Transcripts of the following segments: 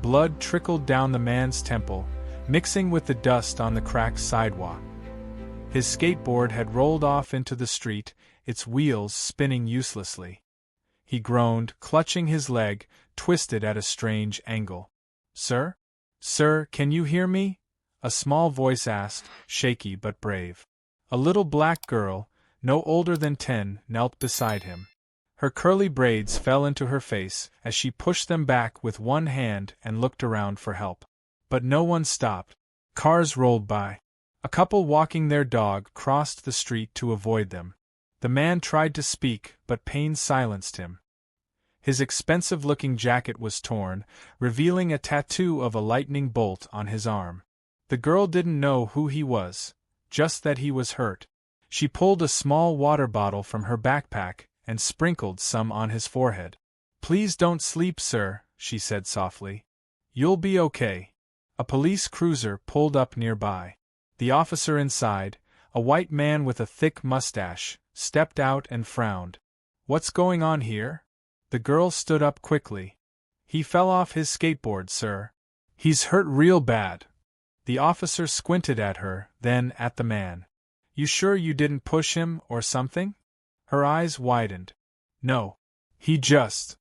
Blood trickled down the man's temple, mixing with the dust on the cracked sidewalk. His skateboard had rolled off into the street, its wheels spinning uselessly. He groaned, clutching his leg, twisted at a strange angle. "Sir? Sir, can you hear me?" a small voice asked, shaky but brave. A little black girl, no older than 10, knelt beside him. Her curly braids fell into her face as she pushed them back with one hand and looked around for help. But no one stopped. Cars rolled by. A couple walking their dog crossed the street to avoid them. The man tried to speak, but pain silenced him. His expensive-looking jacket was torn, revealing a tattoo of a lightning bolt on his arm. The girl didn't know who he was, just that he was hurt. She pulled a small water bottle from her backpack and sprinkled some on his forehead. "Please don't sleep, sir," she said softly. "You'll be okay." A police cruiser pulled up nearby. The officer inside, a white man with a thick mustache, stepped out and frowned. "What's going on here?" The girl stood up quickly. "He fell off his skateboard, sir. He's hurt real bad." The officer squinted at her, then at the man. "You sure you didn't push him or something?" Her eyes widened. "No. He just—"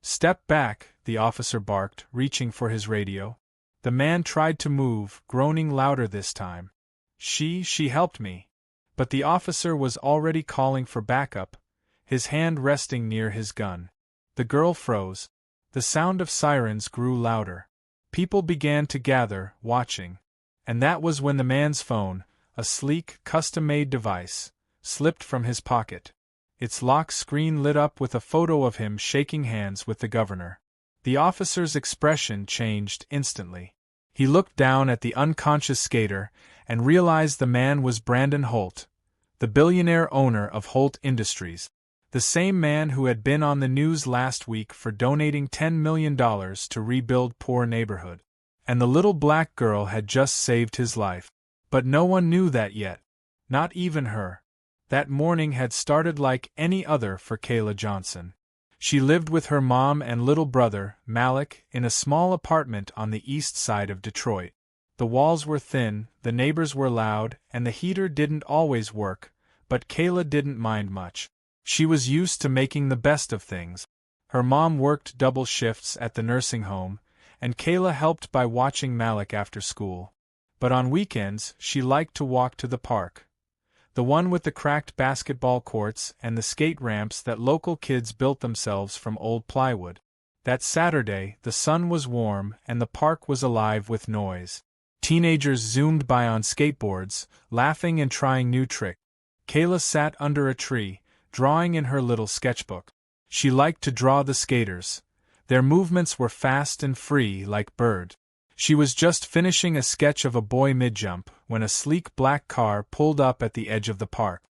"Step back," the officer barked, reaching for his radio. The man tried to move, groaning louder this time. She helped me." But the officer was already calling for backup, his hand resting near his gun. The girl froze. The sound of sirens grew louder. People began to gather, watching. And that was when the man's phone, a sleek, custom-made device, slipped from his pocket. Its lock screen lit up with a photo of him shaking hands with the governor. The officer's expression changed instantly. He looked down at the unconscious skater and realized the man was Brandon Holt, the billionaire owner of Holt Industries. The same man who had been on the news last week for donating $10 million to rebuild poor neighborhood. And the little black girl had just saved his life. But no one knew that yet. Not even her. That morning had started like any other for Kayla Johnson. She lived with her mom and little brother, Malik, in a small apartment on the east side of Detroit. The walls were thin, the neighbors were loud, and the heater didn't always work, but Kayla didn't mind much. She was used to making the best of things. Her mom worked double shifts at the nursing home, and Kayla helped by watching Malik after school. But on weekends, she liked to walk to the park. The one with the cracked basketball courts and the skate ramps that local kids built themselves from old plywood. That Saturday, the sun was warm and the park was alive with noise. Teenagers zoomed by on skateboards, laughing and trying new tricks. Kayla sat under a tree, drawing in her little sketchbook. She liked to draw the skaters. Their movements were fast and free like birds. She was just finishing a sketch of a boy mid-jump when a sleek black car pulled up at the edge of the park.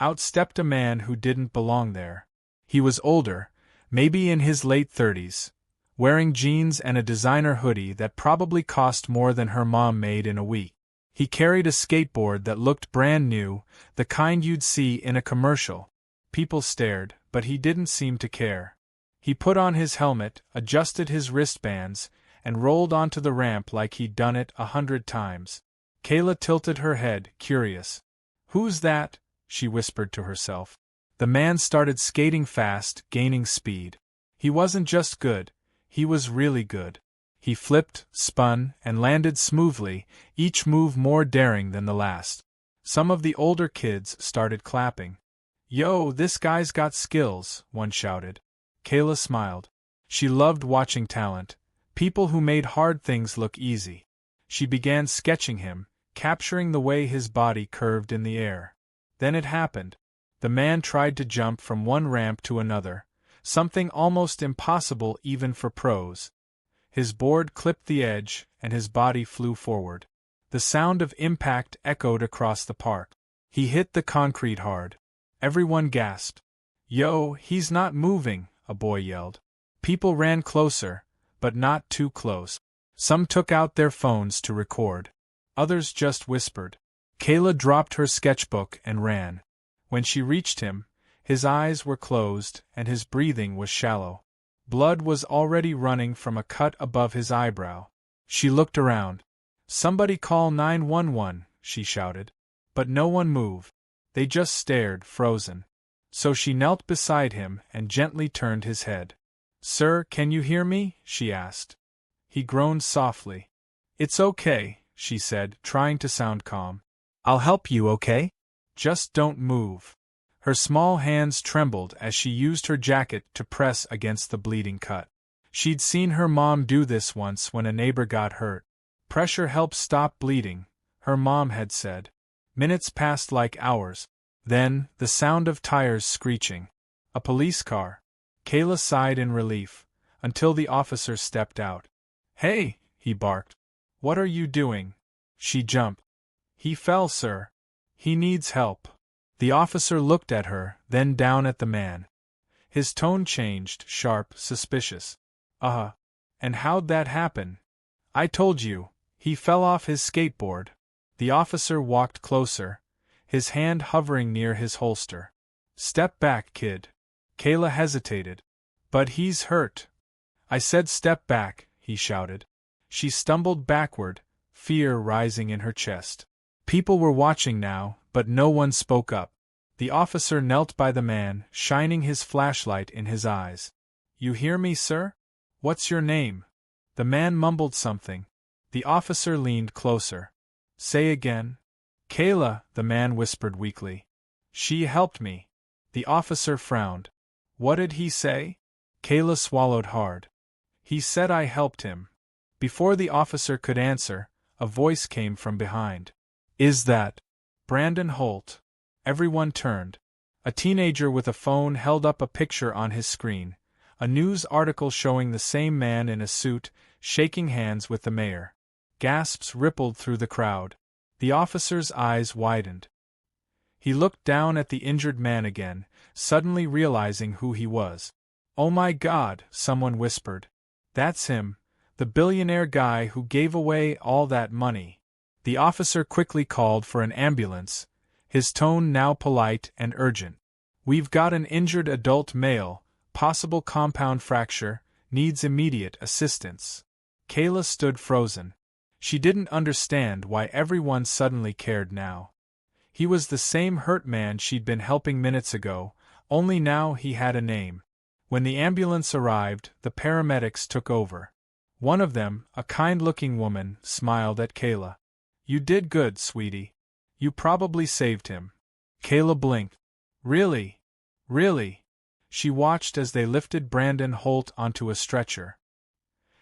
Out stepped a man who didn't belong there. He was older, maybe in his late 30s, wearing jeans and a designer hoodie that probably cost more than her mom made in a week. He carried a skateboard that looked brand new, the kind you'd see in a commercial. People stared, but he didn't seem to care. He put on his helmet, adjusted his wristbands, and rolled onto the ramp like he'd done it 100 times. Kayla tilted her head, curious. "Who's that?" she whispered to herself. The man started skating fast, gaining speed. He wasn't just good, he was really good. He flipped, spun, and landed smoothly, each move more daring than the last. Some of the older kids started clapping. "Yo, this guy's got skills," one shouted. Kayla smiled. She loved watching talent. People who made hard things look easy. She began sketching him, capturing the way his body curved in the air. Then it happened. The man tried to jump from one ramp to another, something almost impossible even for pros. His board clipped the edge, and his body flew forward. The sound of impact echoed across the park. He hit the concrete hard. Everyone gasped. "Yo, he's not moving," a boy yelled. People ran closer, but not too close. Some took out their phones to record. Others just whispered. Kayla dropped her sketchbook and ran. When she reached him, his eyes were closed and his breathing was shallow. Blood was already running from a cut above his eyebrow. She looked around. "Somebody call 911, she shouted. But no one moved. They just stared, frozen. So she knelt beside him and gently turned his head. "Sir, can you hear me?" she asked. He groaned softly. "It's okay," she said, trying to sound calm. "I'll help you, okay? Just don't move." Her small hands trembled as she used her jacket to press against the bleeding cut. She'd seen her mom do this once when a neighbor got hurt. Pressure helps stop bleeding, her mom had said. Minutes passed like hours. Then, the sound of tires screeching. A police car. Kayla sighed in relief, until the officer stepped out. "Hey," he barked. "What are you doing?" She jumped. "He fell, sir. He needs help." The officer looked at her, then down at the man. His tone changed, sharp, suspicious. And how'd that happen?" "I told you, he fell off his skateboard." The officer walked closer, his hand hovering near his holster. "Step back, kid." Kayla hesitated. "But he's hurt." "I said step back," he shouted. She stumbled backward, fear rising in her chest. People were watching now, but no one spoke up. The officer knelt by the man, shining his flashlight in his eyes. "You hear me, sir? What's your name?" The man mumbled something. The officer leaned closer. "Say again." "Kayla," the man whispered weakly. "She helped me." The officer frowned. "What did he say?" Kayla swallowed hard. "He said I helped him." Before the officer could answer, a voice came from behind. "Is that Brandon Holt?" Everyone turned. A teenager with a phone held up a picture on his screen, a news article showing the same man in a suit, shaking hands with the mayor. Gasps rippled through the crowd. The officer's eyes widened. He looked down at the injured man again, suddenly realizing who he was. "Oh my God," someone whispered. "That's him, the billionaire guy who gave away all that money." The officer quickly called for an ambulance, his tone now polite and urgent. "We've got an injured adult male, possible compound fracture, needs immediate assistance." Kayla stood frozen. She didn't understand why everyone suddenly cared now. He was the same hurt man she'd been helping minutes ago, only now he had a name. When the ambulance arrived, the paramedics took over. One of them, a kind-looking woman, smiled at Kayla. "You did good, sweetie. You probably saved him." Kayla blinked. "Really? Really?" She watched as they lifted Brandon Holt onto a stretcher.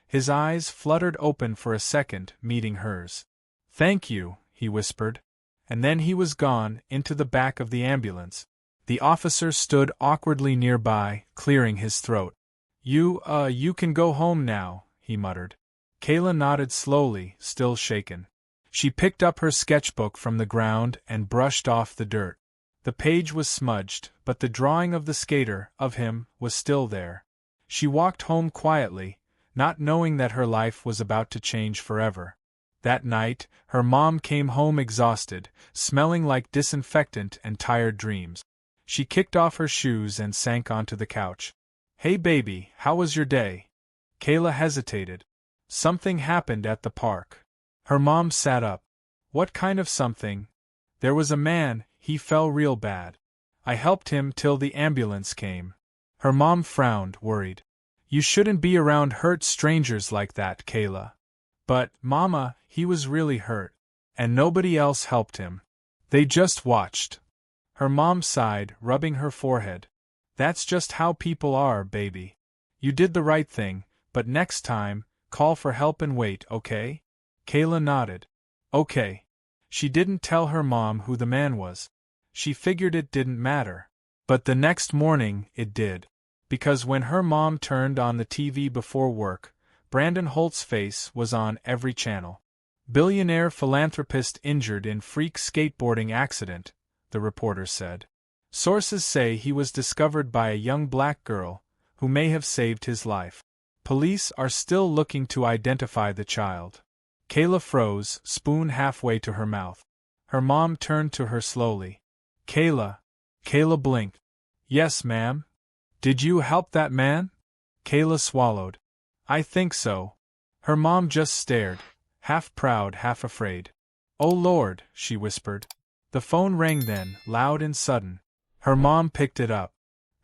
His eyes fluttered open for a second, meeting hers. "Thank you," he whispered. And then he was gone, into the back of the ambulance. The officer stood awkwardly nearby, clearing his throat. You can go home now," he muttered. Kayla nodded slowly, still shaken. She picked up her sketchbook from the ground and brushed off the dirt. The page was smudged, but the drawing of the skater, of him, was still there. She walked home quietly, not knowing that her life was about to change forever. That night, her mom came home exhausted, smelling like disinfectant and tired dreams. She kicked off her shoes and sank onto the couch. "Hey baby, how was your day?" Kayla hesitated. "Something happened at the park." Her mom sat up. "What kind of something?" "There was a man, he fell real bad. I helped him till the ambulance came." Her mom frowned, worried. "You shouldn't be around hurt strangers like that, Kayla." "But, Mama, he was really hurt. And nobody else helped him. They just watched." Her mom sighed, rubbing her forehead. "That's just how people are, baby. You did the right thing, but next time, call for help and wait, okay?" Kayla nodded. "Okay." She didn't tell her mom who the man was. She figured it didn't matter. But the next morning, it did. Because when her mom turned on the TV before work, Brandon Holt's face was on every channel. "Billionaire philanthropist injured in freak skateboarding accident," the reporter said. "Sources say he was discovered by a young black girl, who may have saved his life. Police are still looking to identify the child." Kayla froze, spoon halfway to her mouth. Her mom turned to her slowly. "Kayla." Kayla blinked. "Yes, ma'am." "Did you help that man?" Kayla swallowed. I think so. Her mom just stared, half proud, half afraid. Oh Lord, she whispered. The phone rang then, loud and sudden. Her mom picked it up.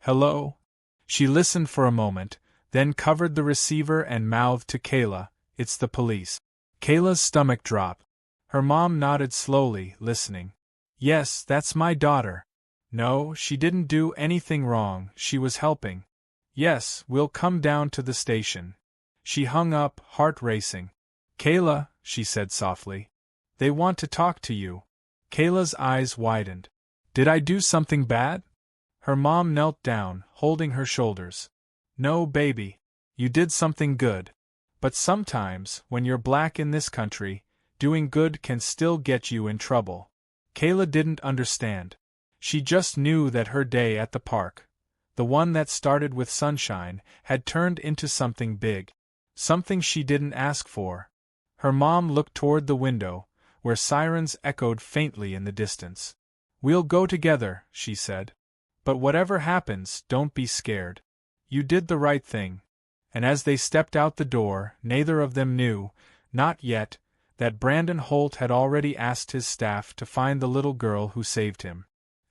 Hello? She listened for a moment, then covered the receiver and mouthed to Kayla, It's the police. Kayla's stomach dropped. Her mom nodded slowly, listening. Yes, that's my daughter. No, she didn't do anything wrong, she was helping. Yes, we'll come down to the station. She hung up, heart racing. Kayla, she said softly. They want to talk to you. Kayla's eyes widened. Did I do something bad? Her mom knelt down, holding her shoulders. No, baby. You did something good. But sometimes, when you're black in this country, doing good can still get you in trouble. Kayla didn't understand. She just knew that her day at the park, the one that started with sunshine, had turned into something big. Something she didn't ask for. Her mom looked toward the window, where sirens echoed faintly in the distance. We'll go together, she said. But whatever happens, don't be scared. You did the right thing. And as they stepped out the door, neither of them knew, not yet, that Brandon Holt had already asked his staff to find the little girl who saved him.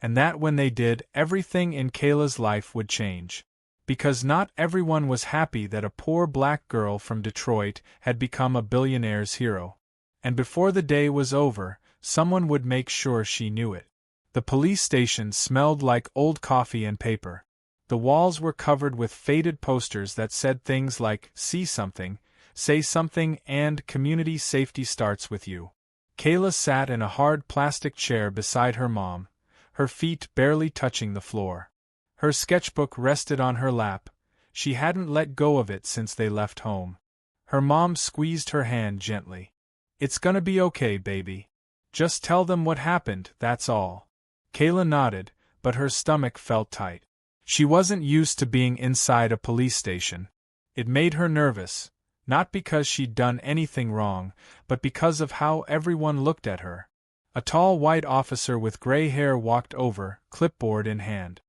And that when they did, everything in Kayla's life would change. Because not everyone was happy that a poor black girl from Detroit had become a billionaire's hero. And before the day was over, someone would make sure she knew it. The police station smelled like old coffee and paper. The walls were covered with faded posters that said things like, see something, say something, and community safety starts with you. Kayla sat in a hard plastic chair beside her mom, her feet barely touching the floor. Her sketchbook rested on her lap. She hadn't let go of it since they left home. Her mom squeezed her hand gently. It's gonna be okay, baby. Just tell them what happened, that's all. Kayla nodded, but her stomach felt tight. She wasn't used to being inside a police station. It made her nervous, not because she'd done anything wrong, but because of how everyone looked at her. A tall white officer with gray hair walked over, clipboard in hand.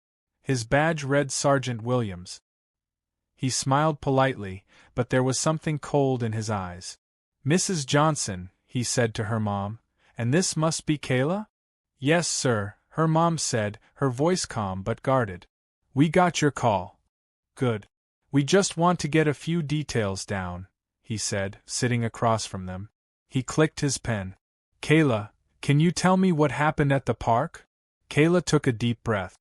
His badge read Sergeant Williams. He smiled politely, but there was something cold in his eyes. Mrs. Johnson, he said to her mom, and this must be Kayla? Yes, sir, her mom said, her voice calm but guarded. We got your call. Good. We just want to get a few details down, he said, sitting across from them. He clicked his pen. Kayla, can you tell me what happened at the park? Kayla took a deep breath.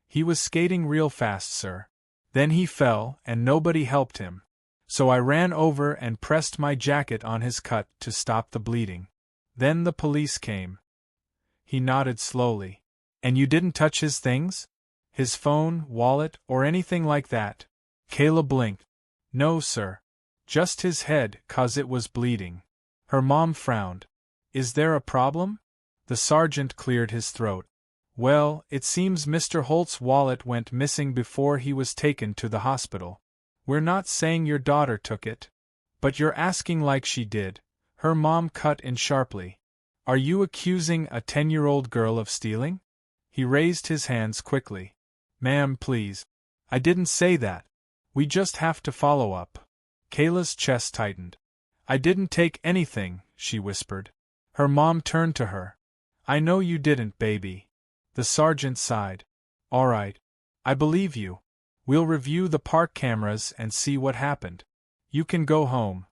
He was skating real fast, sir. Then he fell, and nobody helped him. So I ran over and pressed my jacket on his cut to stop the bleeding. Then the police came. He nodded slowly. And you didn't touch his things? His phone, wallet, or anything like that? Kayla blinked. No, sir. Just his head, 'cause it was bleeding. Her mom frowned. Is there a problem? The sergeant cleared his throat. Well, it seems Mr. Holt's wallet went missing before he was taken to the hospital. We're not saying your daughter took it. But you're asking like she did. Her mom cut in sharply. Are you accusing a 10-year-old girl of stealing? He raised his hands quickly. Ma'am, please. I didn't say that. We just have to follow up. Kayla's chest tightened. I didn't take anything, she whispered. Her mom turned to her. I know you didn't, baby. The sergeant sighed. All right. I believe you. We'll review the park cameras and see what happened. You can go home.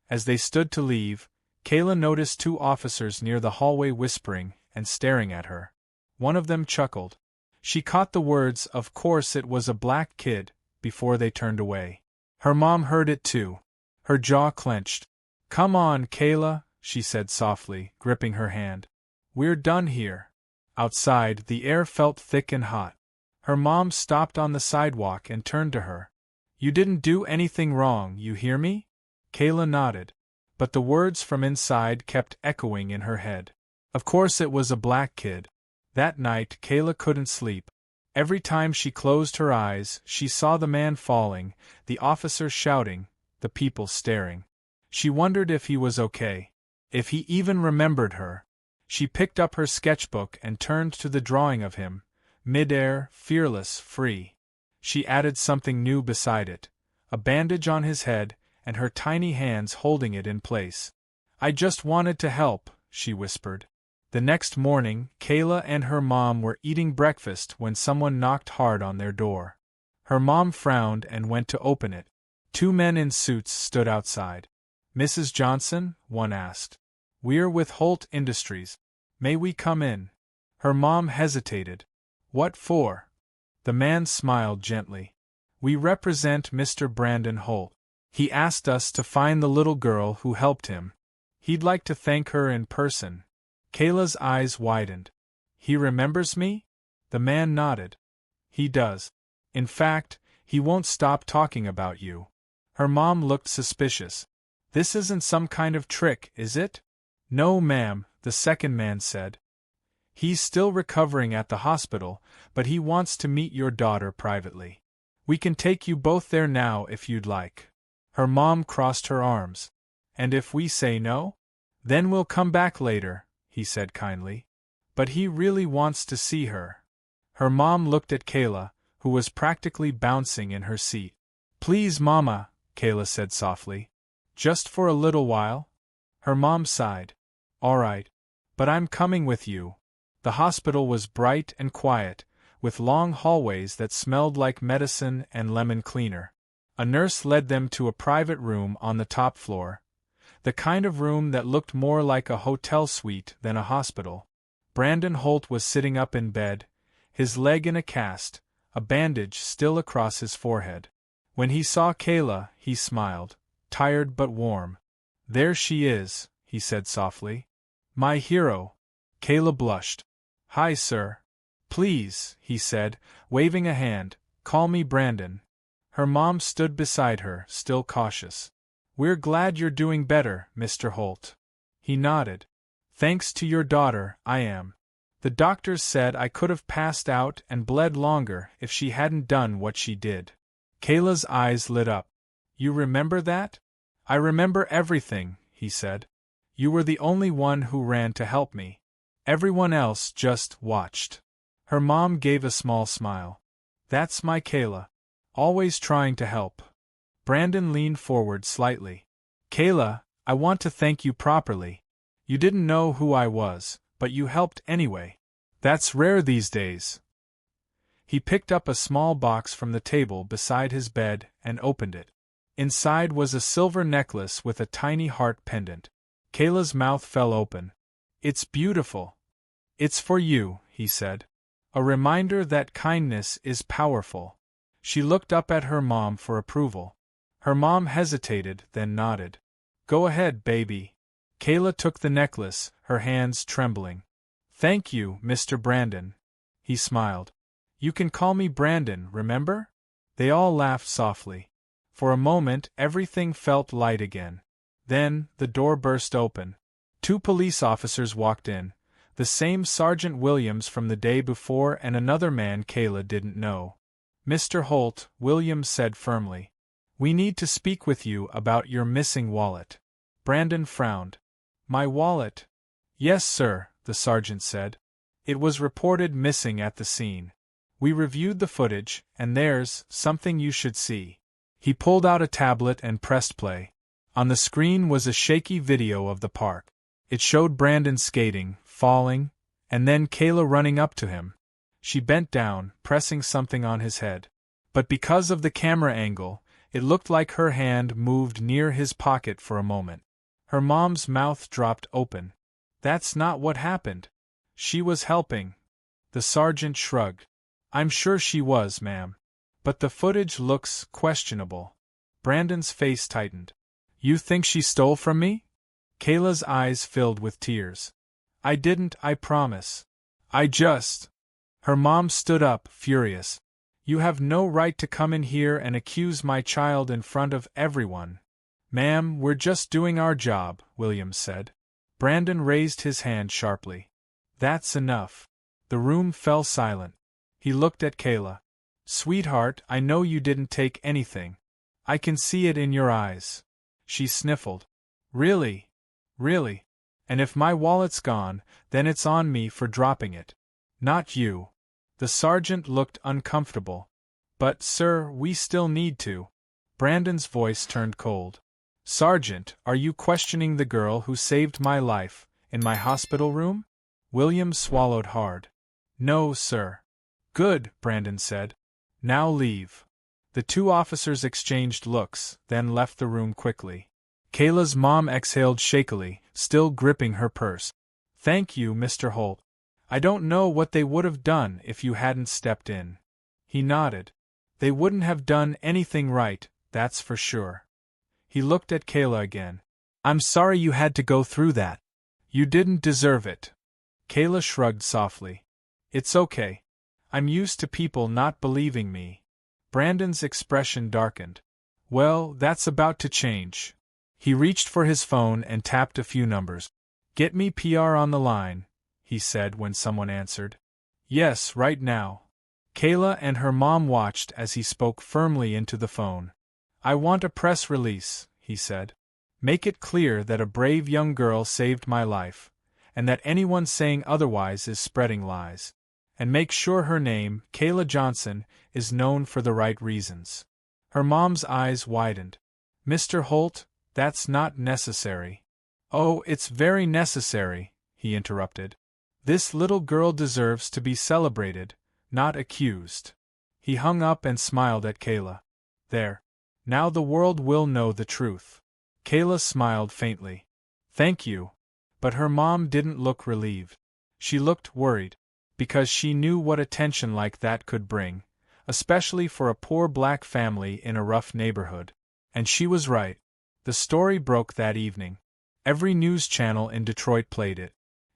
As they stood to leave, Kayla noticed two officers near the hallway whispering and staring at her. One of them chuckled. She caught the words, of course it was a black kid, before they turned away. Her mom heard it too. Her jaw clenched. Come on, Kayla, she said softly, gripping her hand. We're done here. Outside, the air felt thick and hot. Her mom stopped on the sidewalk and turned to her. You didn't do anything wrong, you hear me? Kayla nodded. But the words from inside kept echoing in her head. Of course it was a black kid. That night, Kayla couldn't sleep. Every time she closed her eyes, she saw the man falling, the officers shouting, the people staring. She wondered if he was okay. If he even remembered her. She picked up her sketchbook and turned to the drawing of him, mid-air, fearless, free. She added something new beside it, a bandage on his head, and her tiny hands holding it in place. "I just wanted to help," she whispered. The next morning, Kayla and her mom were eating breakfast when someone knocked hard on their door. Her mom frowned and went to open it. Two men in suits stood outside. "Mrs. Johnson?" one asked. "We're with Holt Industries. May we come in?" Her mom hesitated. "What for?" The man smiled gently. "We represent Mr. Brandon Holt. He asked us to find the little girl who helped him. He'd like to thank her in person." Kayla's eyes widened. "He remembers me?" The man nodded. "He does. In fact, he won't stop talking about you." Her mom looked suspicious. "This isn't some kind of trick, is it?" "No, ma'am," the second man said. "He's still recovering at the hospital, but he wants to meet your daughter privately. We can take you both there now if you'd like." Her mom crossed her arms. "And if we say no? Then we'll come back later," he said kindly. "But he really wants to see her." Her mom looked at Kayla, who was practically bouncing in her seat. "Please, Mama," Kayla said softly. "Just for a little while?" Her mom sighed. "All right. But I'm coming with you." The hospital was bright and quiet, with long hallways that smelled like medicine and lemon cleaner. A nurse led them to a private room on the top floor, the kind of room that looked more like a hotel suite than a hospital. Brandon Holt was sitting up in bed, his leg in a cast, a bandage still across his forehead. When he saw Kayla, he smiled, tired but warm. "There she is," he said softly. "My hero." Kayla blushed. "Hi, sir." "Please," he said, waving a hand, "call me Brandon." Her mom stood beside her, still cautious. "We're glad you're doing better, Mr. Holt." He nodded. "Thanks to your daughter, I am. The doctors said I could have passed out and bled longer if she hadn't done what she did." Kayla's eyes lit up. "You remember that?" "I remember everything," he said. "You were the only one who ran to help me. Everyone else just watched." Her mom gave a small smile. "That's my Kayla. Always trying to help." Brandon leaned forward slightly. "Kayla, I want to thank you properly. You didn't know who I was, but you helped anyway. That's rare these days." He picked up a small box from the table beside his bed and opened it. Inside was a silver necklace with a tiny heart pendant. Kayla's mouth fell open. "It's beautiful." "It's for you," he said. "A reminder that kindness is powerful." She looked up at her mom for approval. Her mom hesitated, then nodded. "Go ahead, baby." Kayla took the necklace, her hands trembling. "Thank you, Mr. Brandon." He smiled. "You can call me Brandon, remember?" They all laughed softly. For a moment, everything felt light again. Then, the door burst open. Two police officers walked in, the same Sergeant Williams from the day before and another man Kayla didn't know. "Mr. Holt," Williams said firmly, "we need to speak with you about your missing wallet." Brandon frowned. "My wallet?" "Yes, sir," the sergeant said. "It was reported missing at the scene. We reviewed the footage, and there's something you should see." He pulled out a tablet and pressed play. On the screen was a shaky video of the park. It showed Brandon skating, falling, and then Kayla running up to him. She bent down, pressing something on his head. But because of the camera angle, it looked like her hand moved near his pocket for a moment. Her mom's mouth dropped open. "That's not what happened." "She was helping." The sergeant shrugged. "I'm sure she was, ma'am. But the footage looks questionable." Brandon's face tightened. "You think she stole from me?" Kayla's eyes filled with tears. "I didn't, I promise. I just—" Her mom stood up, furious. "You have no right to come in here and accuse my child in front of everyone." "Ma'am, we're just doing our job," Williams said. Brandon raised his hand sharply. "That's enough." The room fell silent. He looked at Kayla. "Sweetheart, I know you didn't take anything. I can see it in your eyes." She sniffled. "Really? Really? And if my wallet's gone, then it's on me for dropping it. Not you." The sergeant looked uncomfortable. "But, sir, we still need to." Brandon's voice turned cold. Sergeant, are you questioning the girl who saved my life, in my hospital room? Williams swallowed hard. No, sir. Good, Brandon said. Now leave. The two officers exchanged looks, then left the room quickly. Kayla's mom exhaled shakily, still gripping her purse. Thank you, Mr. Holt. I don't know what they would have done if you hadn't stepped in. He nodded. They wouldn't have done anything right, that's for sure. He looked at Kayla again. I'm sorry you had to go through that. You didn't deserve it. Kayla shrugged softly. It's okay. I'm used to people not believing me. Brandon's expression darkened. Well, that's about to change. He reached for his phone and tapped a few numbers. Get me PR on the line, he said when someone answered. Yes, right now. Kayla and her mom watched as he spoke firmly into the phone. I want a press release, he said. Make it clear that a brave young girl saved my life, and that anyone saying otherwise is spreading lies. And make sure her name, Kayla Johnson, is known for the right reasons. Her mom's eyes widened. Mr. Holt, that's not necessary. Oh, it's very necessary, he interrupted. This little girl deserves to be celebrated, not accused. He hung up and smiled at Kayla. There. Now the world will know the truth. Kayla smiled faintly. Thank you. But her mom didn't look relieved. She looked worried, because she knew what attention like that could bring, especially for a poor black family in a rough neighborhood. And she was right. The story broke that evening. Every news channel in Detroit played it.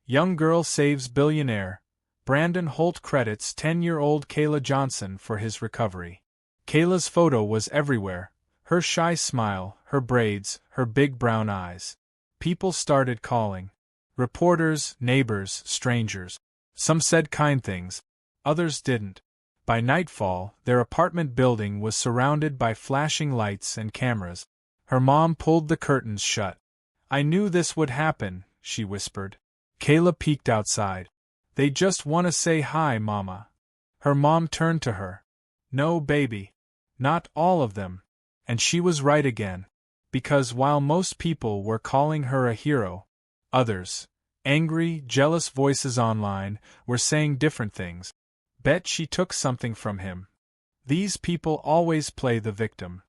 Young girl saves billionaire. Brandon Holt credits 10-year-old Kayla Johnson for his recovery. Kayla's photo was everywhere. Her shy smile, her braids, her big brown eyes. People started calling. Reporters, neighbors, strangers. Some said kind things. Others didn't. By nightfall, their apartment building was surrounded by flashing lights and cameras. Her mom pulled the curtains shut. I knew this would happen, she whispered. Kayla peeked outside. They just want to say hi, Mama. Her mom turned to her. No, baby. Not all of them. And she was right again. Because while most people were calling her a hero, others, angry, jealous voices online, were saying different things. Bet she took something from him. These people always play the victim.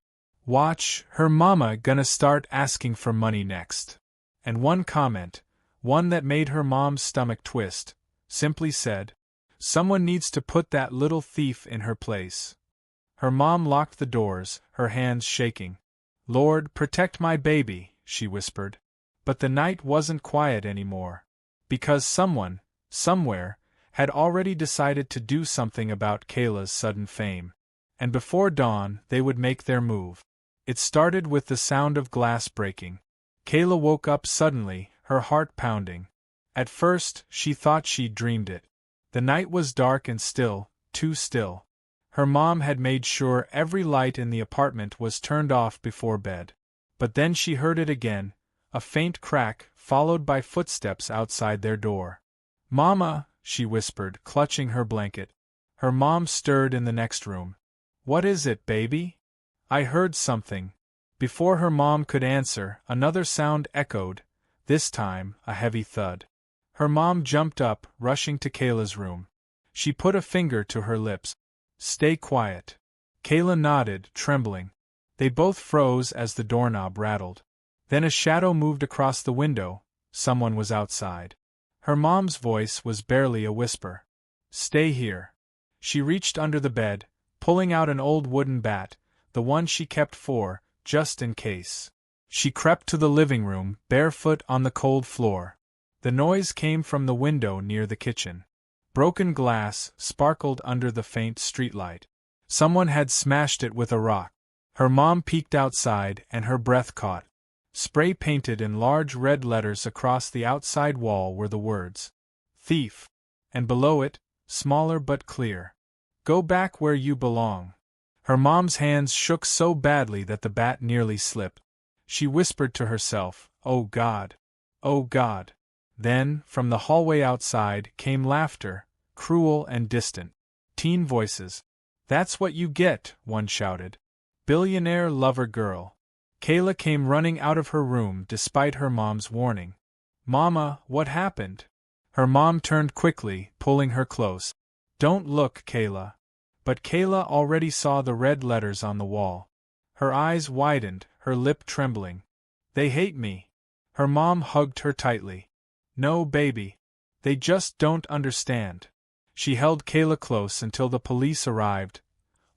Watch, her mama gonna start asking for money next. And one comment, one that made her mom's stomach twist, simply said, someone needs to put that little thief in her place. Her mom locked the doors, her hands shaking. Lord, protect my baby, she whispered. But the night wasn't quiet anymore. Because someone, somewhere, had already decided to do something about Kayla's sudden fame. And before dawn, they would make their move. It started with the sound of glass breaking. Kayla woke up suddenly, her heart pounding. At first, she thought she'd dreamed it. The night was dark and still, too still. Her mom had made sure every light in the apartment was turned off before bed. But then she heard it again, a faint crack, followed by footsteps outside their door. Mama, she whispered, clutching her blanket. Her mom stirred in the next room. What is it, baby? I heard something. Before her mom could answer, another sound echoed, this time a heavy thud. Her mom jumped up, rushing to Kayla's room. She put a finger to her lips. Stay quiet. Kayla nodded, trembling. They both froze as the doorknob rattled. Then a shadow moved across the window. Someone was outside. Her mom's voice was barely a whisper. Stay here. She reached under the bed, pulling out an old wooden bat, the one she kept for, just in case. She crept to the living room, barefoot on the cold floor. The noise came from the window near the kitchen. Broken glass sparkled under the faint streetlight. Someone had smashed it with a rock. Her mom peeked outside and her breath caught. Spray painted in large red letters across the outside wall were the words, Thief. And below it, smaller but clear, Go back where you belong. Her mom's hands shook so badly that the bat nearly slipped. She whispered to herself, Oh God! Oh God! Then, from the hallway outside, came laughter, cruel and distant. Teen voices. That's what you get, one shouted. Billionaire lover girl. Kayla came running out of her room despite her mom's warning. Mama, what happened? Her mom turned quickly, pulling her close. Don't look, Kayla. But Kayla already saw the red letters on the wall. Her eyes widened, her lip trembling. They hate me. Her mom hugged her tightly. No, baby. They just don't understand. She held Kayla close until the police arrived,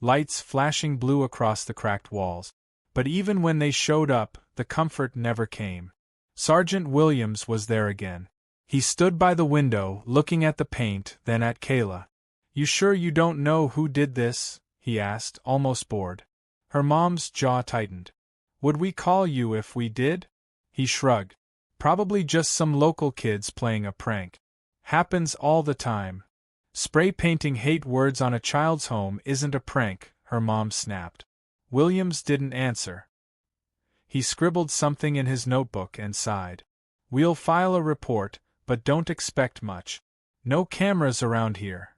lights flashing blue across the cracked walls. But even when they showed up, the comfort never came. Sergeant Williams was there again. He stood by the window, looking at the paint, then at Kayla. You sure you don't know who did this? He asked, almost bored. Her mom's jaw tightened. Would we call you if we did? He shrugged. Probably just some local kids playing a prank. Happens all the time. Spray painting hate words on a child's home isn't a prank, her mom snapped. Williams didn't answer. He scribbled something in his notebook and sighed. We'll file a report, but don't expect much. No cameras around here.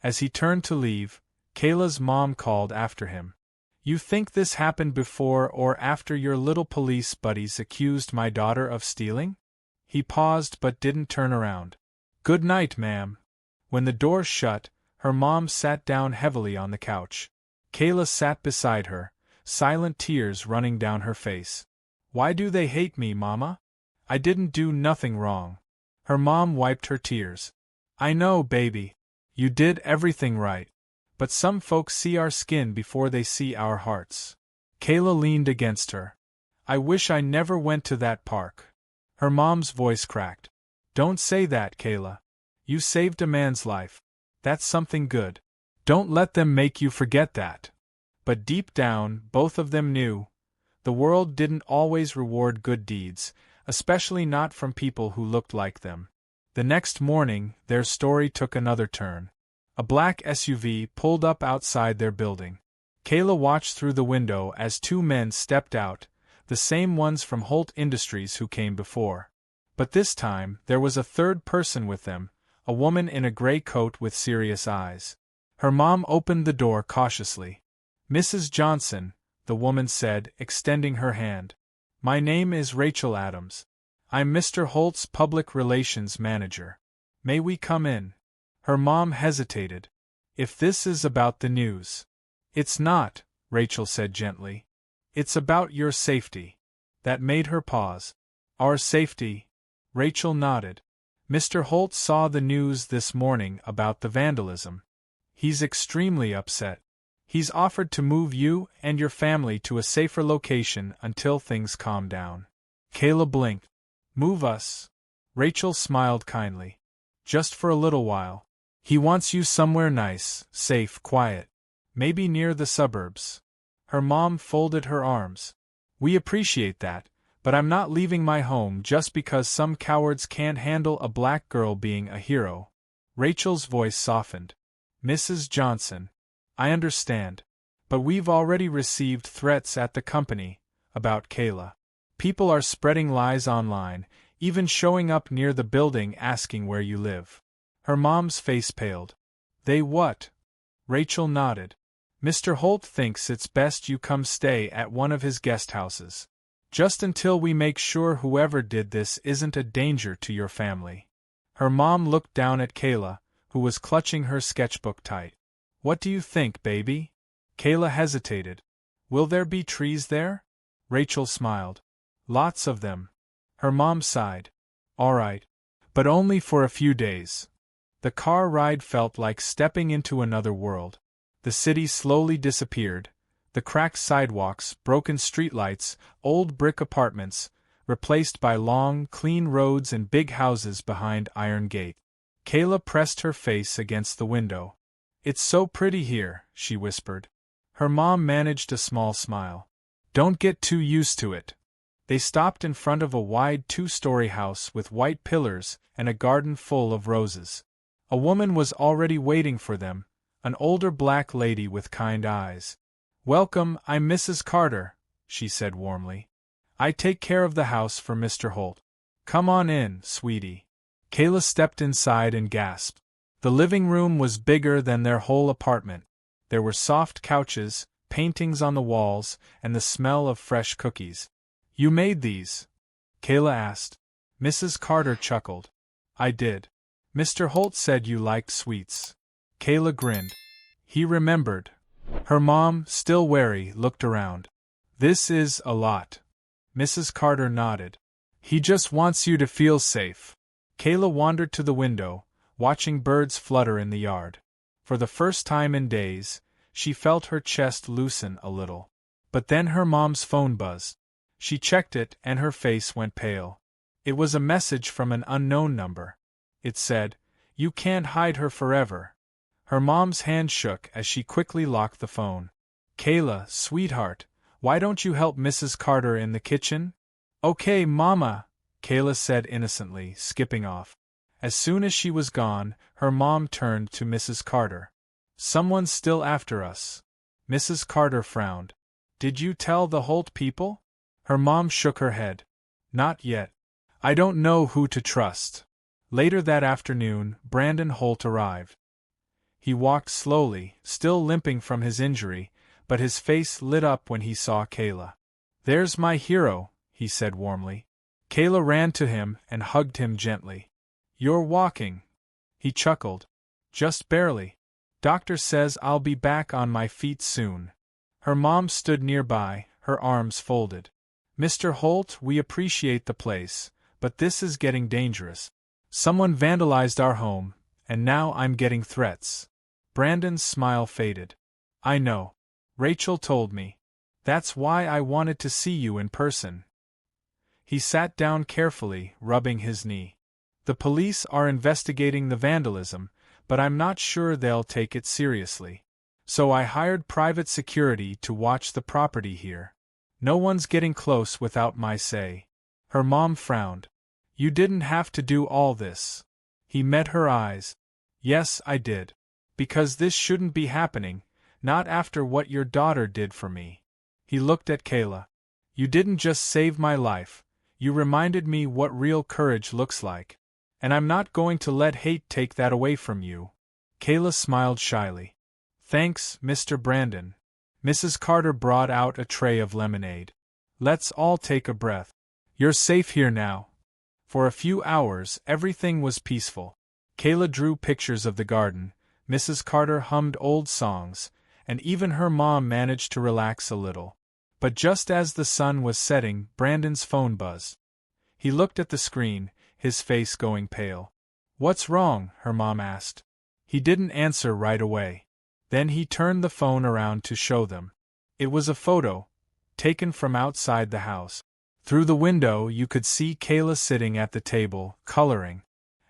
As he turned to leave, Kayla's mom called after him. You think this happened before or after your little police buddies accused my daughter of stealing? He paused but didn't turn around. Good night, ma'am. When the door shut, her mom sat down heavily on the couch. Kayla sat beside her, silent tears running down her face. Why do they hate me, Mama? I didn't do nothing wrong. Her mom wiped her tears. I know, baby. You did everything right. But some folks see our skin before they see our hearts. Kayla leaned against her. I wish I never went to that park. Her mom's voice cracked. Don't say that, Kayla. You saved a man's life. That's something good. Don't let them make you forget that. But deep down, both of them knew. The world didn't always reward good deeds, especially not from people who looked like them. The next morning, their story took another turn. A black SUV pulled up outside their building. Kayla watched through the window as two men stepped out, the same ones from Holt Industries who came before. But this time, there was a third person with them, a woman in a gray coat with serious eyes. Her mom opened the door cautiously. Mrs. Johnson, the woman said, extending her hand. My name is Rachel Adams. I'm Mr. Holt's public relations manager. May we come in? Her mom hesitated. If this is about the news. It's not, Rachel said gently. It's about your safety. That made her pause. Our safety? Rachel nodded. Mr. Holt saw the news this morning about the vandalism. He's extremely upset. He's offered to move you and your family to a safer location until things calm down. Kayla blinked. Move us? Rachel smiled kindly. Just for a little while. He wants you somewhere nice, safe, quiet. Maybe near the suburbs. Her mom folded her arms. We appreciate that, but I'm not leaving my home just because some cowards can't handle a black girl being a hero. Rachel's voice softened. Mrs. Johnson, I understand. But we've already received threats at the company about Kayla. People are spreading lies online, even showing up near the building asking where you live. Her mom's face paled. They what? Rachel nodded. Mr. Holt thinks it's best you come stay at one of his guest houses. Just until we make sure whoever did this isn't a danger to your family. Her mom looked down at Kayla, who was clutching her sketchbook tight. What do you think, baby? Kayla hesitated. Will there be trees there? Rachel smiled. Lots of them. Her mom sighed. All right. But only for a few days. The car ride felt like stepping into another world. The city slowly disappeared. The cracked sidewalks, broken streetlights, old brick apartments, replaced by long, clean roads and big houses behind iron gates. Kayla pressed her face against the window. It's so pretty here, she whispered. Her mom managed a small smile. Don't get too used to it. They stopped in front of a wide two-story house with white pillars and a garden full of roses. A woman was already waiting for them, an older black lady with kind eyes. Welcome, I'm Mrs. Carter, she said warmly. I take care of the house for Mr. Holt. Come on in, sweetie. Kayla stepped inside and gasped. The living room was bigger than their whole apartment. There were soft couches, paintings on the walls, and the smell of fresh cookies. "You made these?" Kayla asked. Mrs. Carter chuckled. "I did. Mr. Holt said you liked sweets." Kayla grinned. He remembered. Her mom, still wary, looked around. "This is a lot." Mrs. Carter nodded. "He just wants you to feel safe." Kayla wandered to the window, watching birds flutter in the yard. For the first time in days, she felt her chest loosen a little. But then her mom's phone buzzed. She checked it and her face went pale. It was a message from an unknown number. It said, "You can't hide her forever." Her mom's hand shook as she quickly locked the phone. "Kayla, sweetheart, why don't you help Mrs. Carter in the kitchen?" "Okay, Mama," Kayla said innocently, skipping off. As soon as she was gone, her mom turned to Mrs. Carter. "Someone's still after us." Mrs. Carter frowned. "Did you tell the Holt people?" Her mom shook her head. "Not yet. I don't know who to trust." Later that afternoon, Brandon Holt arrived. He walked slowly, still limping from his injury, but his face lit up when he saw Kayla. "There's my hero," he said warmly. Kayla ran to him and hugged him gently. "You're walking." He chuckled. "Just barely. Doctor says I'll be back on my feet soon." Her mom stood nearby, her arms folded. "Mr. Holt, we appreciate the place, but this is getting dangerous. Someone vandalized our home, and now I'm getting threats." Brandon's smile faded. "I know. Rachel told me. That's why I wanted to see you in person." He sat down carefully, rubbing his knee. "The police are investigating the vandalism, but I'm not sure they'll take it seriously. So I hired private security to watch the property here. No one's getting close without my say." Her mom frowned. "You didn't have to do all this." He met her eyes. "Yes, I did. Because this shouldn't be happening, not after what your daughter did for me." He looked at Kayla. "You didn't just save my life, you reminded me what real courage looks like. And I'm not going to let hate take that away from you." Kayla smiled shyly. "Thanks, Mr. Brandon." Mrs. Carter brought out a tray of lemonade. "Let's all take a breath. You're safe here now." For a few hours, everything was peaceful. Kayla drew pictures of the garden, Mrs. Carter hummed old songs, and even her mom managed to relax a little. But just as the sun was setting, Brandon's phone buzzed. He looked at the screen, his face going pale. "What's wrong?" her mom asked. He didn't answer right away. Then he turned the phone around to show them. It was a photo, taken from outside the house. Through the window you could see Kayla sitting at the table, coloring.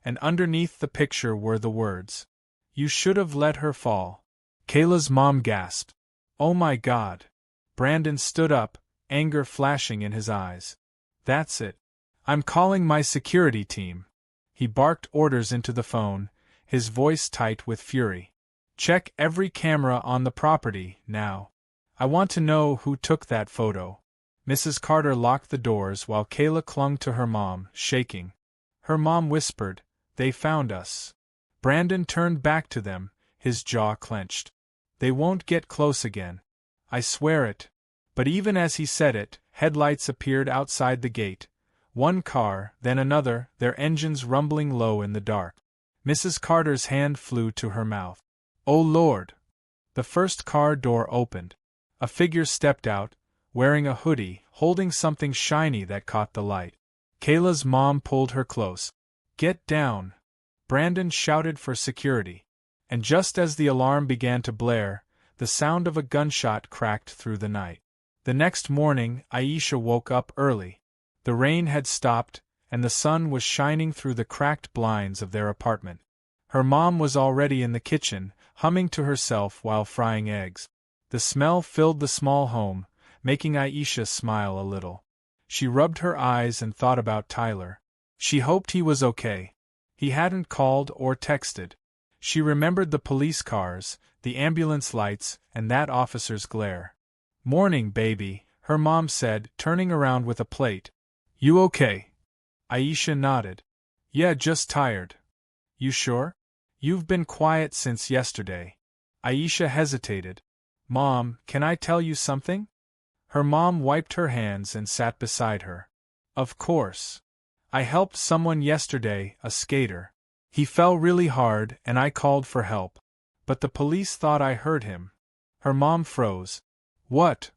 And underneath the picture were the words, "You should have let her fall." Kayla's mom gasped. "Oh my God." Brandon stood up, anger flashing in his eyes. "That's it. I'm calling my security team." He barked orders into the phone, his voice tight with fury. "Check every camera on the property, now. I want to know who took that photo." Mrs. Carter locked the doors while Kayla clung to her mom, shaking. Her mom whispered, "They found us." Brandon turned back to them, his jaw clenched. "They won't get close again. I swear it." But even as he said it, headlights appeared outside the gate. One car, then another, their engines rumbling low in the dark. Mrs. Carter's hand flew to her mouth. "Oh Lord!" The first car door opened. A figure stepped out, wearing a hoodie, holding something shiny that caught the light. Kayla's mom pulled her close. "Get down!" Brandon shouted for security. And just as the alarm began to blare, the sound of a gunshot cracked through the night. The next morning, Aisha woke up early. The rain had stopped, and the sun was shining through the cracked blinds of their apartment. Her mom was already in the kitchen, humming to herself while frying eggs. The smell filled the small home, making Aisha smile a little. She rubbed her eyes and thought about Tyler. She hoped he was okay. He hadn't called or texted. She remembered the police cars, the ambulance lights, and that officer's glare. "Morning, baby," her mom said, turning around with a plate. "You okay?" Aisha nodded. "Yeah, just tired." "You sure? You've been quiet since yesterday." Aisha hesitated. Mom, can I tell you something? Her mom wiped her hands and sat beside her. Of course. I helped someone yesterday, a skater. He fell really hard and I called for help. But the police thought I hurt him. Her mom froze. What?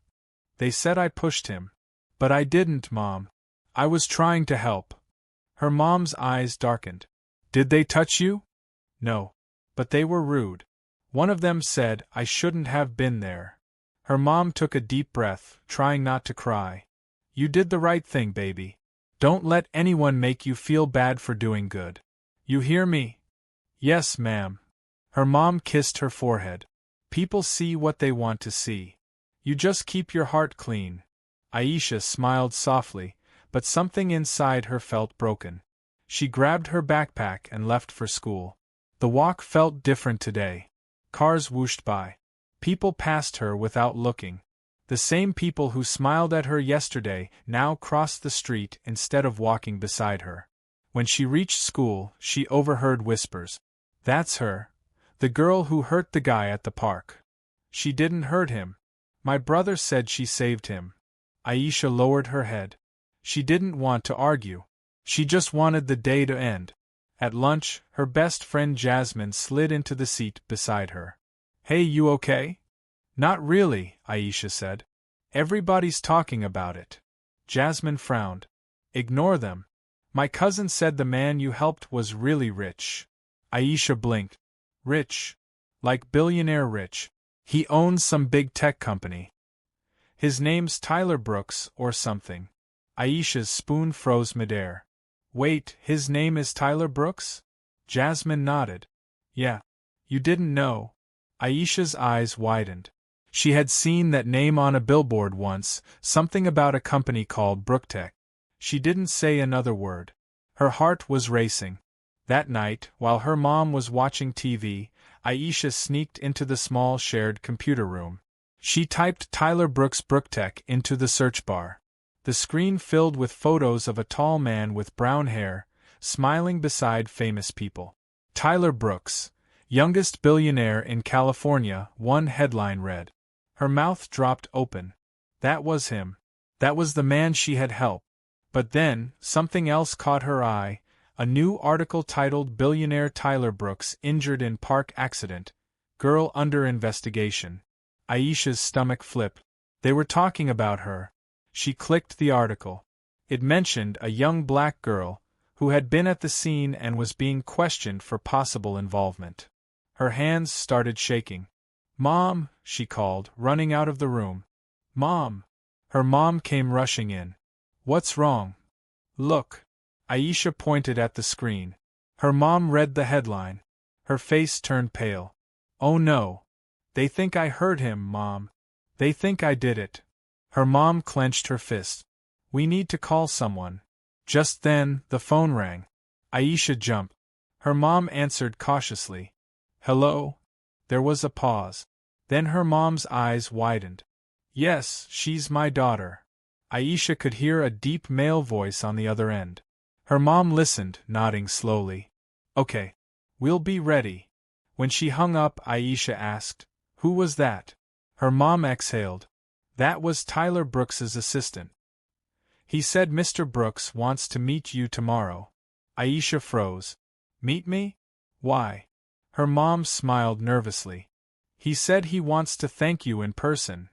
They said I pushed him. But I didn't, Mom. I was trying to help. Her mom's eyes darkened. Did they touch you? No. But they were rude. One of them said I shouldn't have been there. Her mom took a deep breath, trying not to cry. You did the right thing, baby. Don't let anyone make you feel bad for doing good. You hear me? Yes, ma'am. Her mom kissed her forehead. People see what they want to see. You just keep your heart clean. Aisha smiled softly, but something inside her felt broken. She grabbed her backpack and left for school. The walk felt different today. Cars whooshed by. People passed her without looking. The same people who smiled at her yesterday now crossed the street instead of walking beside her. When she reached school, she overheard whispers. That's her. The girl who hurt the guy at the park. She didn't hurt him. My brother said she saved him. Aisha lowered her head. She didn't want to argue. She just wanted the day to end. At lunch, her best friend Jasmine slid into the seat beside her. Hey, you okay? Not really, Aisha said. Everybody's talking about it. Jasmine frowned. Ignore them. My cousin said the man you helped was really rich. Aisha blinked. Rich? Like billionaire rich. He owns some big tech company. His name's Tyler Brooks or something. Aisha's spoon froze midair. Wait, his name is Tyler Brooks? Jasmine nodded. Yeah. You didn't know? Aisha's eyes widened. She had seen that name on a billboard once, something about a company called Brooktech. She didn't say another word. Her heart was racing. That night, while her mom was watching TV, Aisha sneaked into the small shared computer room. She typed Tyler Brooks Brooktech into the search bar. The screen filled with photos of a tall man with brown hair, smiling beside famous people. Tyler Brooks, youngest billionaire in California, one headline read. Her mouth dropped open. That was him. That was the man she had helped. But then, something else caught her eye, a new article titled Billionaire Tyler Brooks injured in park accident, girl under investigation. Aisha's stomach flipped. They were talking about her. She clicked the article. It mentioned a young black girl, who had been at the scene and was being questioned for possible involvement. Her hands started shaking. Mom, she called, running out of the room. Mom! Her mom came rushing in. What's wrong? Look. Aisha pointed at the screen. Her mom read the headline. Her face turned pale. Oh no. They think I hurt him, Mom. They think I did it. Her mom clenched her fist. We need to call someone. Just then, the phone rang. Aisha jumped. Her mom answered cautiously. Hello? There was a pause. Then her mom's eyes widened. Yes, she's my daughter. Aisha could hear a deep male voice on the other end. Her mom listened, nodding slowly. Okay. We'll be ready. When she hung up, Aisha asked, Who was that? Her mom exhaled. That was Tyler Brooks's assistant. He said Mr. Brooks wants to meet you tomorrow. Aisha froze. Meet me? Why? Her mom smiled nervously. He said he wants to thank you in person.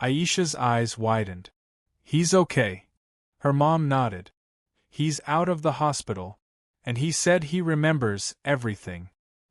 Aisha's eyes widened. He's okay. Her mom nodded. He's out of the hospital. And he said he remembers everything.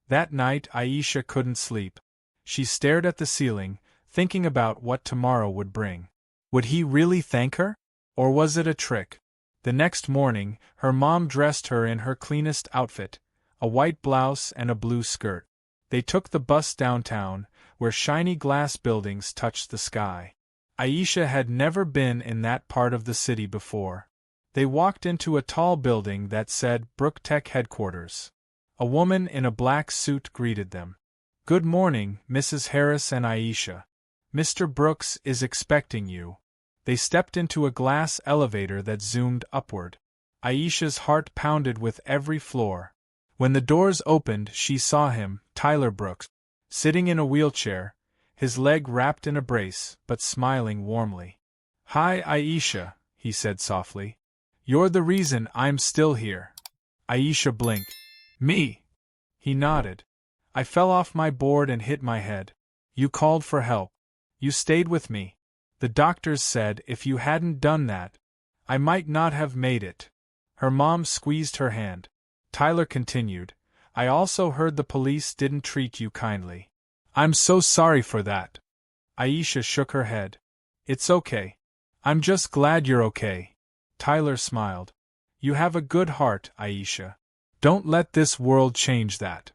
That night Aisha couldn't sleep. She stared at the ceiling, thinking about what tomorrow would bring. Would he really thank her? Or was it a trick? The next morning, her mom dressed her in her cleanest outfit, a white blouse and a blue skirt. They took the bus downtown, where shiny glass buildings touched the sky. Aisha had never been in that part of the city before. They walked into a tall building that said Brooktech Headquarters. A woman in a black suit greeted them. Good morning, Mrs. Harris and Aisha. Mr. Brooks is expecting you. They stepped into a glass elevator that zoomed upward. Aisha's heart pounded with every floor. When the doors opened, she saw him, Tyler Brooks, sitting in a wheelchair, his leg wrapped in a brace, but smiling warmly. "Hi, Aisha," he said softly. "You're the reason I'm still here." Aisha blinked. "Me?" He nodded. "I fell off my board and hit my head. You called for help. You stayed with me. The doctors said if you hadn't done that, I might not have made it." Her mom squeezed her hand. Tyler continued, "I also heard the police didn't treat you kindly. I'm so sorry for that." Aisha shook her head. "It's okay. I'm just glad you're okay." Tyler smiled. "You have a good heart, Aisha. Don't let this world change that."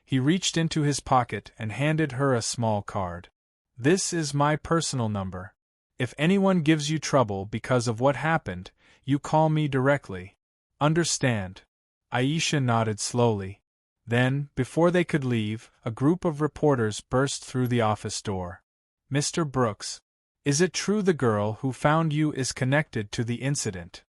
He reached into his pocket and handed her a small card. "This is my personal number. If anyone gives you trouble because of what happened, you call me directly. Understand?" Aisha nodded slowly. Then, before they could leave, a group of reporters burst through the office door. "Mr. Brooks, is it true the girl who found you is connected to the incident?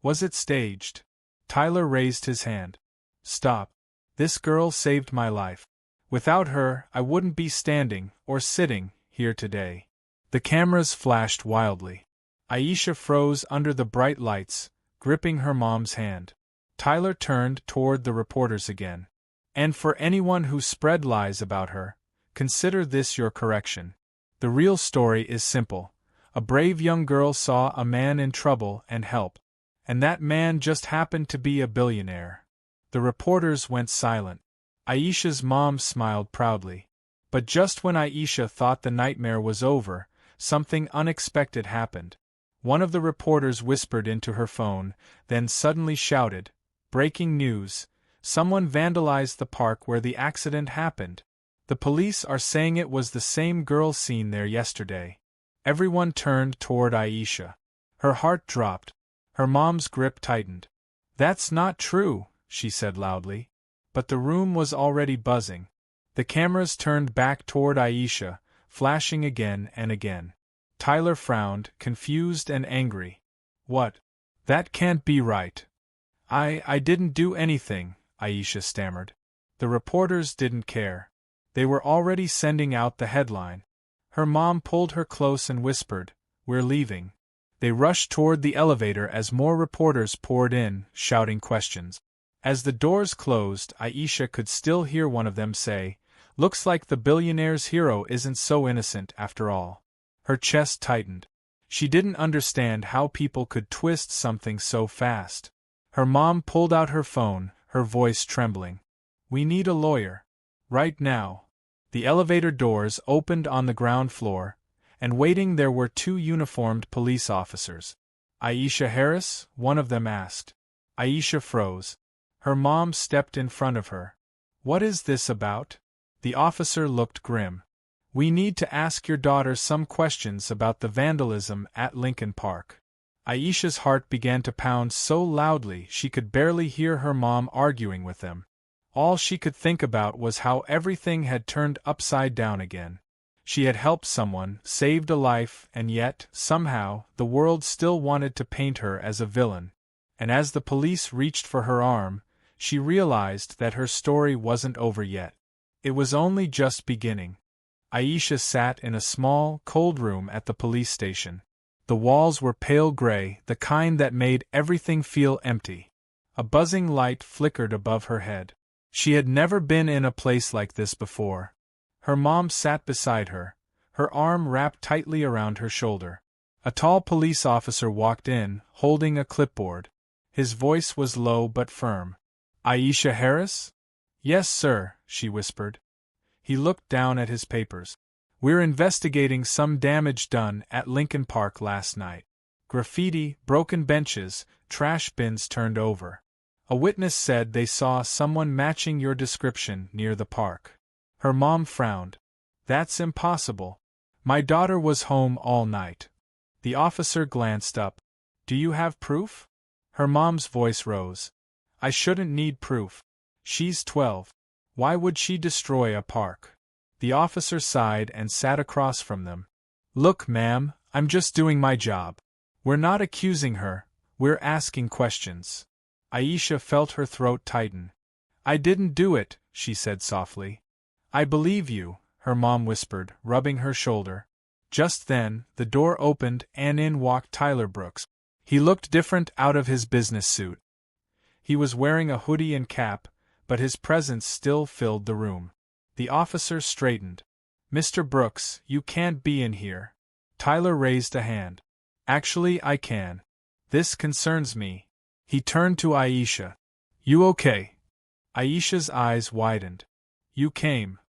Was it staged?" Tyler raised his hand. "Stop. This girl saved my life. Without her, I wouldn't be standing, or sitting, here today." The cameras flashed wildly. Aisha froze under the bright lights, gripping her mom's hand. Tyler turned toward the reporters again. "And for anyone who spread lies about her, consider this your correction. The real story is simple. A brave young girl saw a man in trouble and helped. And that man just happened to be a billionaire." The reporters went silent. Aisha's mom smiled proudly. But just when Aisha thought the nightmare was over, something unexpected happened. One of the reporters whispered into her phone, then suddenly shouted, "Breaking news! Someone vandalized the park where the accident happened. The police are saying it was the same girl seen there yesterday." Everyone turned toward Aisha. Her heart dropped. Her mom's grip tightened. "That's not true," she said loudly. But the room was already buzzing. The cameras turned back toward Aisha, flashing again and again. Tyler frowned, confused and angry. "What? That can't be right." I didn't do anything," Aisha stammered. The reporters didn't care. They were already sending out the headline. Her mom pulled her close and whispered, "We're leaving." They rushed toward the elevator as more reporters poured in, shouting questions. As the doors closed, Aisha could still hear one of them say, "Looks like the billionaire's hero isn't so innocent after all." Her chest tightened. She didn't understand how people could twist something so fast. Her mom pulled out her phone, her voice trembling. "We need a lawyer. Right now." The elevator doors opened on the ground floor, and waiting there were two uniformed police officers. "Aisha Harris?" one of them asked. Aisha froze. Her mom stepped in front of her. "What is this about?" The officer looked grim. "We need to ask your daughter some questions about the vandalism at Lincoln Park." Aisha's heart began to pound so loudly she could barely hear her mom arguing with them. All she could think about was how everything had turned upside down again. She had helped someone, saved a life, and yet, somehow, the world still wanted to paint her as a villain. And as the police reached for her arm, she realized that her story wasn't over yet. It was only just beginning. Aisha sat in a small, cold room at the police station. The walls were pale gray, the kind that made everything feel empty. A buzzing light flickered above her head. She had never been in a place like this before. Her mom sat beside her, her arm wrapped tightly around her shoulder. A tall police officer walked in, holding a clipboard. His voice was low but firm. "Aisha Harris?" "Yes, sir," she whispered. He looked down at his papers. "We're investigating some damage done at Lincoln Park last night. Graffiti, broken benches, trash bins turned over. A witness said they saw someone matching your description near the park." Her mom frowned. "That's impossible. My daughter was home all night." The officer glanced up. "Do you have proof?" Her mom's voice rose. "I shouldn't need proof. She's 12. Why would she destroy a park?" The officer sighed and sat across from them. "Look, ma'am, I'm just doing my job. We're not accusing her, we're asking questions." Aisha felt her throat tighten. "I didn't do it," she said softly. "I believe you," her mom whispered, rubbing her shoulder. Just then, the door opened and in walked Tyler Brooks. He looked different out of his business suit. He was wearing a hoodie and cap, but his presence still filled the room. The officer straightened. "Mr. Brooks, you can't be in here." Tyler raised a hand. "Actually, I can. This concerns me." He turned to Aisha. "You okay?" Aisha's eyes widened. "You came."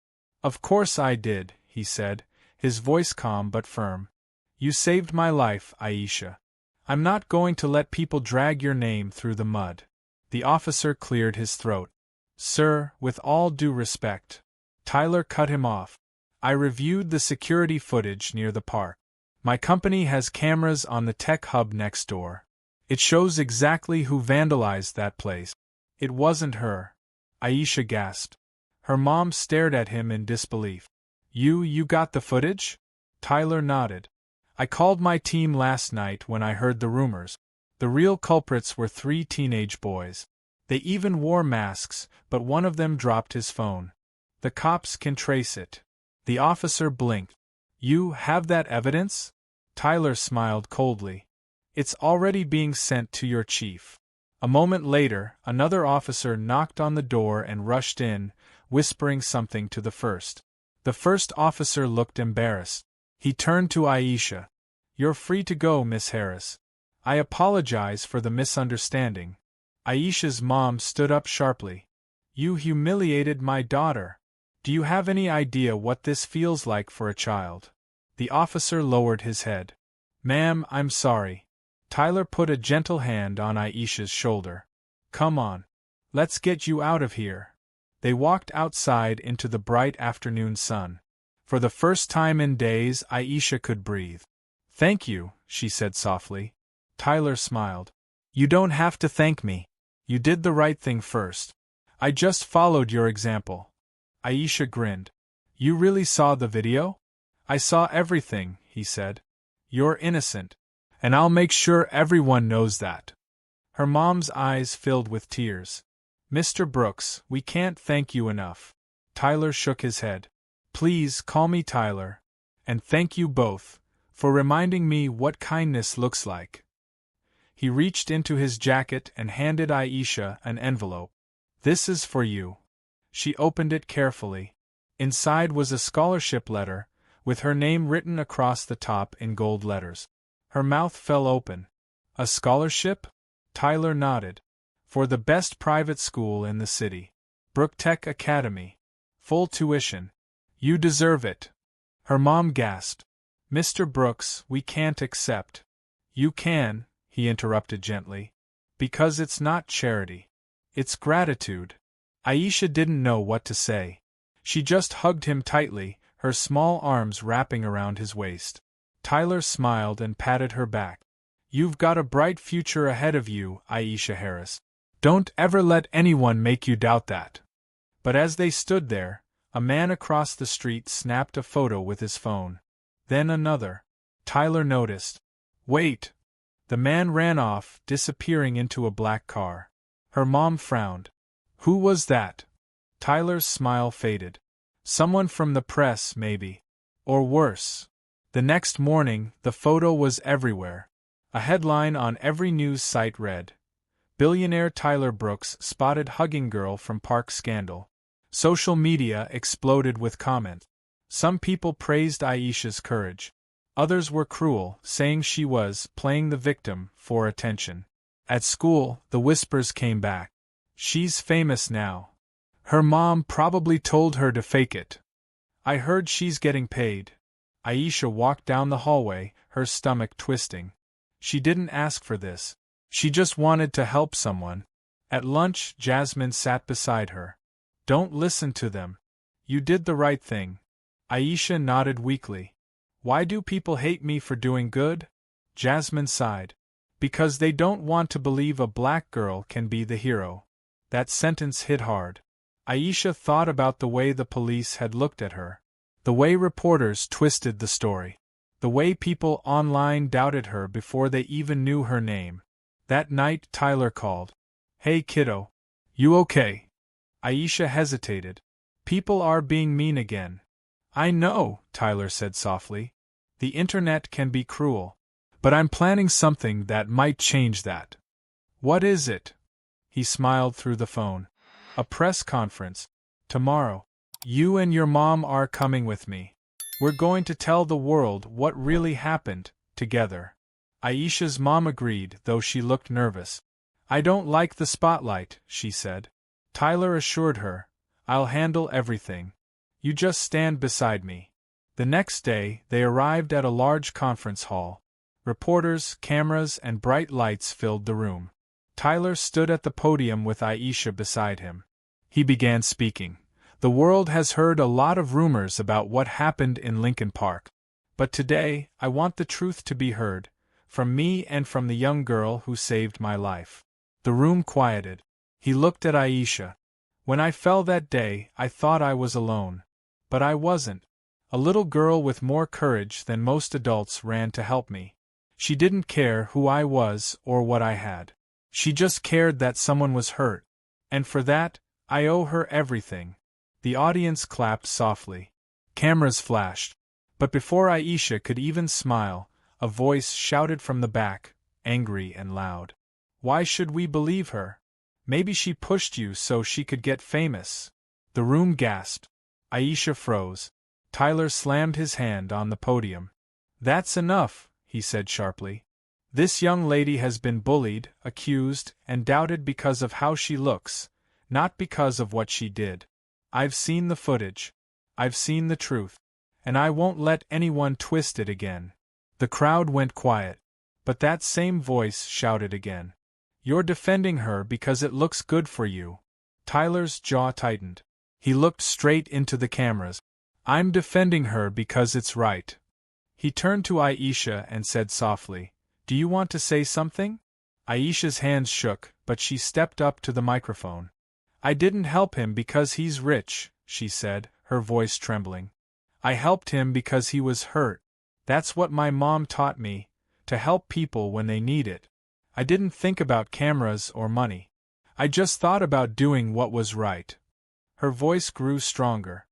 "Of course I did," he said, his voice calm but firm. "You saved my life, Aisha. I'm not going to let people drag your name through the mud." The officer cleared his throat. "Sir, with all due respect." Tyler cut him off. "I reviewed the security footage near the park. My company has cameras on the tech hub next door. It shows exactly who vandalized that place." "It wasn't her," Aisha gasped. Her mom stared at him in disbelief. You got the footage?" Tyler nodded. "I called my team last night when I heard the rumors. The real culprits were 3 teenage boys. They even wore masks, but one of them dropped his phone. The cops can trace it." The officer blinked. "You have that evidence?" Tyler smiled coldly. "It's already being sent to your chief." A moment later, another officer knocked on the door and rushed in, whispering something to the first. The first officer looked embarrassed. He turned to Aisha. "You're free to go, Miss Harris. I apologize for the misunderstanding." Aisha's mom stood up sharply. "You humiliated my daughter. Do you have any idea what this feels like for a child?" The officer lowered his head. "Ma'am, I'm sorry." Tyler put a gentle hand on Aisha's shoulder. "Come on. Let's get you out of here." They walked outside into the bright afternoon sun. For the first time in days, Aisha could breathe. "Thank you," she said softly. Tyler smiled. "You don't have to thank me. You did the right thing first. I just followed your example." Aisha grinned. "You really saw the video?" "I saw everything," he said. "You're innocent. And I'll make sure everyone knows that." Her mom's eyes filled with tears. "Mr. Brooks, we can't thank you enough." Tyler shook his head. "Please call me Tyler. And thank you both for reminding me what kindness looks like." He reached into his jacket and handed Aisha an envelope. "This is for you." She opened it carefully. Inside was a scholarship letter, with her name written across the top in gold letters. Her mouth fell open. "A scholarship?" Tyler nodded. "For the best private school in the city. Brook Tech Academy. Full tuition. You deserve it." Her mom gasped. "Mr. Brooks, we can't accept." "You can," he interrupted gently. "Because it's not charity. It's gratitude." Aisha didn't know what to say. She just hugged him tightly, her small arms wrapping around his waist. Tyler smiled and patted her back. "You've got a bright future ahead of you, Aisha Harris. Don't ever let anyone make you doubt that." But as they stood there, a man across the street snapped a photo with his phone. Then another. Tyler noticed. "Wait!" The man ran off, disappearing into a black car. Her mom frowned. "Who was that?" Tyler's smile faded. "Someone from the press, maybe. Or worse." The next morning, the photo was everywhere. A headline on every news site read, "Billionaire Tyler Brooks spotted hugging girl from park scandal." Social media exploded with comments. Some people praised Aisha's courage. Others were cruel, saying she was playing the victim for attention. At school, the whispers came back. "She's famous now. Her mom probably told her to fake it. I heard she's getting paid." Aisha walked down the hallway, her stomach twisting. She didn't ask for this. She just wanted to help someone. At lunch, Jasmine sat beside her. "Don't listen to them. You did the right thing." Aisha nodded weakly. "Why do people hate me for doing good?" Jasmine sighed. "Because they don't want to believe a black girl can be the hero." That sentence hit hard. Aisha thought about the way the police had looked at her. The way reporters twisted the story. The way people online doubted her before they even knew her name. That night, Tyler called. "Hey kiddo. You okay?" Aisha hesitated. "People are being mean again. I know, Tyler said softly. The internet can be cruel. But I'm planning something that might change that. What is it? He smiled through the phone. A press conference. Tomorrow. You and your mom are coming with me. We're going to tell the world what really happened, together. Aisha's mom agreed, though she looked nervous. I don't like the spotlight, she said. Tyler assured her. I'll handle everything. You just stand beside me. The next day, they arrived at a large conference hall. Reporters, cameras, and bright lights filled the room. Tyler stood at the podium with Aisha beside him. He began speaking. The world has heard a lot of rumors about what happened in Lincoln Park. But today, I want the truth to be heard, from me and from the young girl who saved my life. The room quieted. He looked at Aisha. When I fell that day, I thought I was alone. But I wasn't. A little girl with more courage than most adults ran to help me. She didn't care who I was or what I had. She just cared that someone was hurt. And for that, I owe her everything. The audience clapped softly. Cameras flashed. But before Aisha could even smile, a voice shouted from the back, angry and loud. Why should we believe her? Maybe she pushed you so she could get famous. The room gasped. Aisha froze. Tyler slammed his hand on the podium. That's enough, he said sharply. This young lady has been bullied, accused, and doubted because of how she looks, not because of what she did. I've seen the footage. I've seen the truth. And I won't let anyone twist it again. The crowd went quiet. But that same voice shouted again. You're defending her because it looks good for you. Tyler's jaw tightened. He looked straight into the cameras. I'm defending her because it's right. He turned to Aisha and said softly, Do you want to say something? Aisha's hands shook, but she stepped up to the microphone. I didn't help him because he's rich, she said, her voice trembling. I helped him because he was hurt. That's what my mom taught me, to help people when they need it. I didn't think about cameras or money. I just thought about doing what was right. Her voice grew stronger.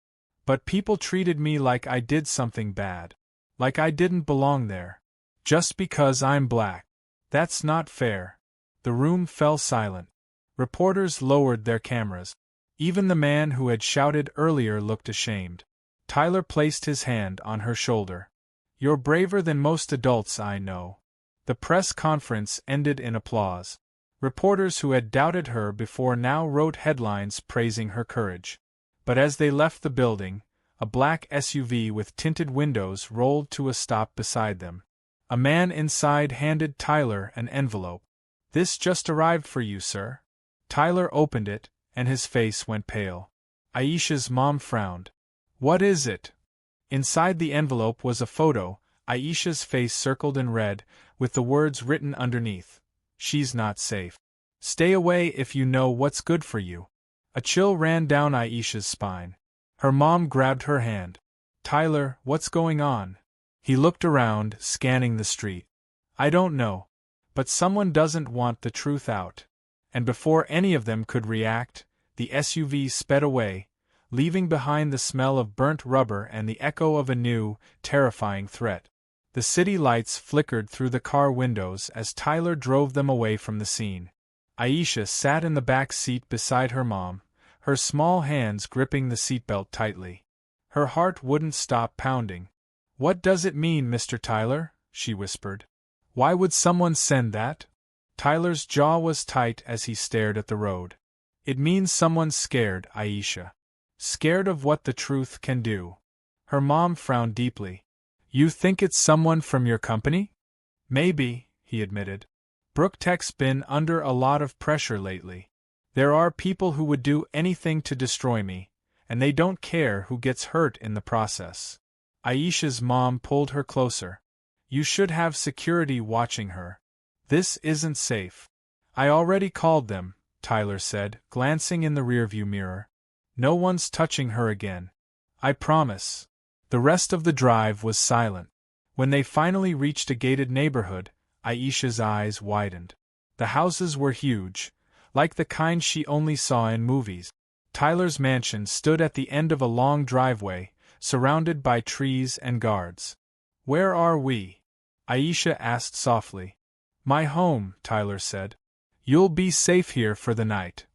But people treated me like I did something bad. Like I didn't belong there. Just because I'm black. That's not fair. The room fell silent. Reporters lowered their cameras. Even the man who had shouted earlier looked ashamed. Tyler placed his hand on her shoulder. You're braver than most adults I know. The press conference ended in applause. Reporters who had doubted her before now wrote headlines praising her courage. But as they left the building, a black SUV with tinted windows rolled to a stop beside them. A man inside handed Tyler an envelope. This just arrived for you, sir. Tyler opened it, and his face went pale. Aisha's mom frowned. What is it? Inside the envelope was a photo, Aisha's face circled in red, with the words written underneath. She's not safe. Stay away if you know what's good for you. A chill ran down Aisha's spine. Her mom grabbed her hand. Tyler, what's going on? He looked around, scanning the street. I don't know. But someone doesn't want the truth out. And before any of them could react, the SUV sped away, leaving behind the smell of burnt rubber and the echo of a new, terrifying threat. The city lights flickered through the car windows as Tyler drove them away from the scene. Aisha sat in the back seat beside her mom, her small hands gripping the seatbelt tightly. Her heart wouldn't stop pounding. What does it mean, Mr. Tyler? She whispered. Why would someone send that? Tyler's jaw was tight as he stared at the road. It means someone's scared, Aisha. Scared of what the truth can do. Her mom frowned deeply. You think it's someone from your company? Maybe, he admitted. Brooktech's been under a lot of pressure lately. There are people who would do anything to destroy me, and they don't care who gets hurt in the process. Aisha's mom pulled her closer. You should have security watching her. This isn't safe. I already called them, Tyler said, glancing in the rearview mirror. No one's touching her again. I promise. The rest of the drive was silent. When they finally reached a gated neighborhood, Aisha's eyes widened. The houses were huge, like the kind she only saw in movies. Tyler's mansion stood at the end of a long driveway, surrounded by trees and guards. "Where are we?" Aisha asked softly. "My home," Tyler said. "You'll be safe here for the night."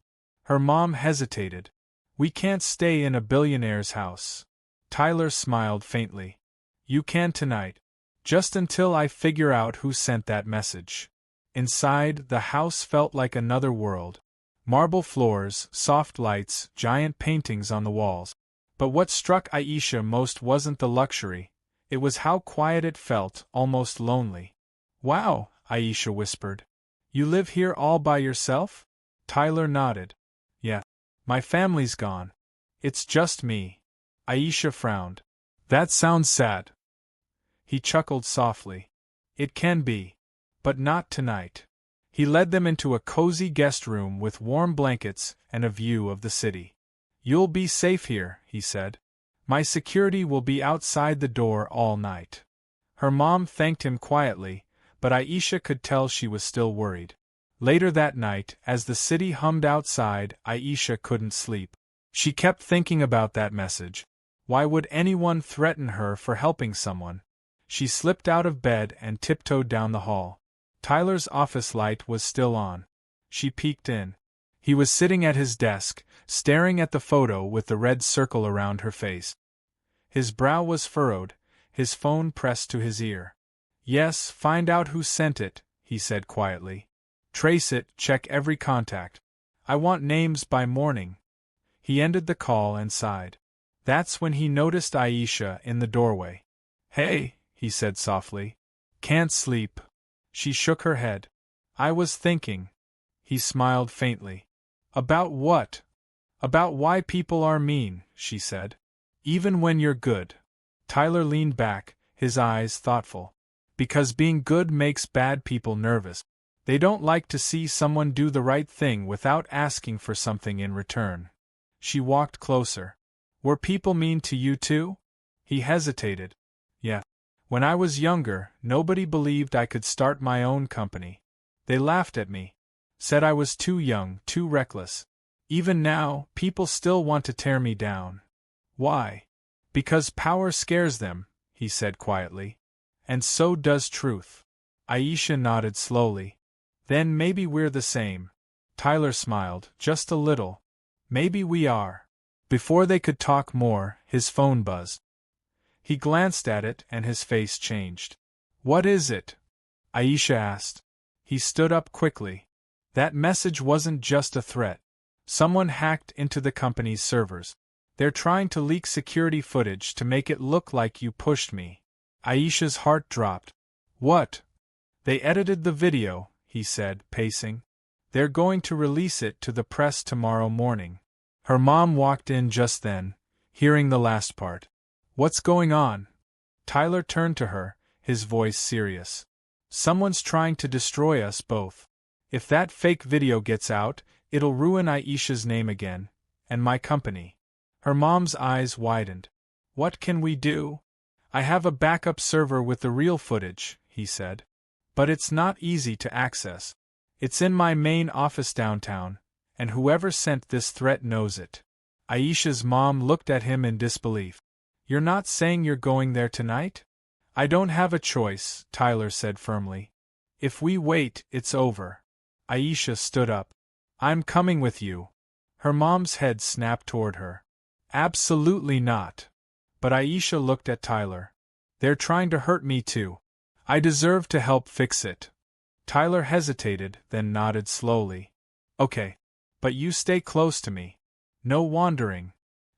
Her mom hesitated. "We can't stay in a billionaire's house." Tyler smiled faintly. "You can tonight. Just until I figure out who sent that message." Inside, the house felt like another world. Marble floors, soft lights, giant paintings on the walls. But what struck Aisha most wasn't the luxury. It was how quiet it felt, almost lonely. "Wow," Aisha whispered. "You live here all by yourself?" Tyler nodded. "Yeah. My family's gone. It's just me." Aisha frowned. "That sounds sad." He chuckled softly. "It can be. But not tonight." He led them into a cozy guest room with warm blankets and a view of the city. "You'll be safe here," he said. "My security will be outside the door all night." Her mom thanked him quietly, but Aisha could tell she was still worried. Later that night, as the city hummed outside, Aisha couldn't sleep. She kept thinking about that message. Why would anyone threaten her for helping someone? She slipped out of bed and tiptoed down the hall. Tyler's office light was still on. She peeked in. He was sitting at his desk, staring at the photo with the red circle around her face. His brow was furrowed, his phone pressed to his ear. "Yes, find out who sent it," he said quietly. "Trace it, check every contact. I want names by morning." He ended the call and sighed. That's when he noticed Aisha in the doorway. "Hey," he said softly. "Can't sleep." She shook her head. "I was thinking." He smiled faintly. "About what?" "About why people are mean," she said. "Even when you're good." Tyler leaned back, his eyes thoughtful. "Because being good makes bad people nervous. They don't like to see someone do the right thing without asking for something in return." She walked closer. "Were people mean to you too?" He hesitated. "Yeah. When I was younger, nobody believed I could start my own company. They laughed at me. Said I was too young, too reckless. Even now, people still want to tear me down." "Why?" "Because power scares them," he said quietly. "And so does truth." Aisha nodded slowly. "Then maybe we're the same." Tyler smiled, just a little. "Maybe we are." Before they could talk more, his phone buzzed. He glanced at it and his face changed. "What is it?" Aisha asked. He stood up quickly. "That message wasn't just a threat. Someone hacked into the company's servers. They're trying to leak security footage to make it look like you pushed me." Aisha's heart dropped. "What?" "They edited the video," he said, pacing. "They're going to release it to the press tomorrow morning." Her mom walked in just then, hearing the last part. "What's going on?" Tyler turned to her, his voice serious. "Someone's trying to destroy us both. If that fake video gets out, it'll ruin Aisha's name again, and my company." Her mom's eyes widened. "What can we do?" "I have a backup server with the real footage," he said. "But it's not easy to access. It's in my main office downtown, and whoever sent this threat knows it." Aisha's mom looked at him in disbelief. "You're not saying you're going there tonight?" "I don't have a choice," Tyler said firmly. "If we wait, it's over." Aisha stood up. "I'm coming with you." Her mom's head snapped toward her. "Absolutely not." But Aisha looked at Tyler. "They're trying to hurt me too. I deserve to help fix it." Tyler hesitated, then nodded slowly. "Okay. But you stay close to me. No wandering."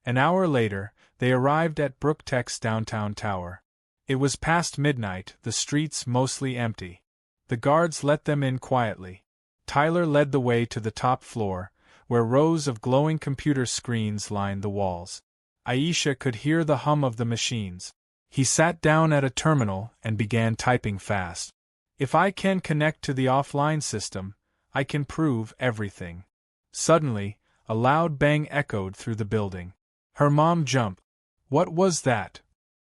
An hour later, they arrived at Brooktech's downtown tower. It was past midnight, the streets mostly empty. The guards let them in quietly. Tyler led the way to the top floor, where rows of glowing computer screens lined the walls. Aisha could hear the hum of the machines. He sat down at a terminal and began typing fast. "If I can connect to the offline system, I can prove everything." Suddenly, a loud bang echoed through the building. Her mom jumped. "What was that?"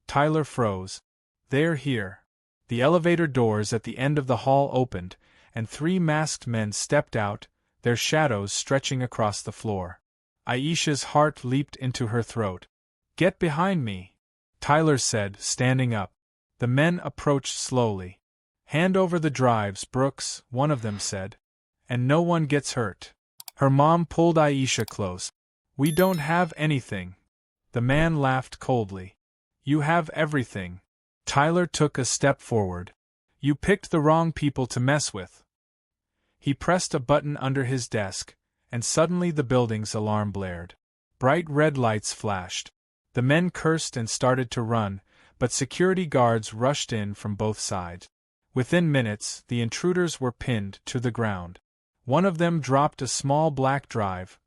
Tyler froze. "They're here." The elevator doors at the end of the hall opened, and 3 masked men stepped out, their shadows stretching across the floor. Aisha's heart leaped into her throat. "Get behind me," Tyler said, standing up. The men approached slowly. Hand over the drives, Brooks, one of them said. And no one gets hurt. Her mom pulled Aisha close. We don't have anything. The man laughed coldly. You have everything. Tyler took a step forward. You picked the wrong people to mess with. He pressed a button under his desk, and suddenly the building's alarm blared. Bright red lights flashed. The men cursed and started to run, but security guards rushed in from both sides. Within minutes, the intruders were pinned to the ground. One of them dropped a small black drive,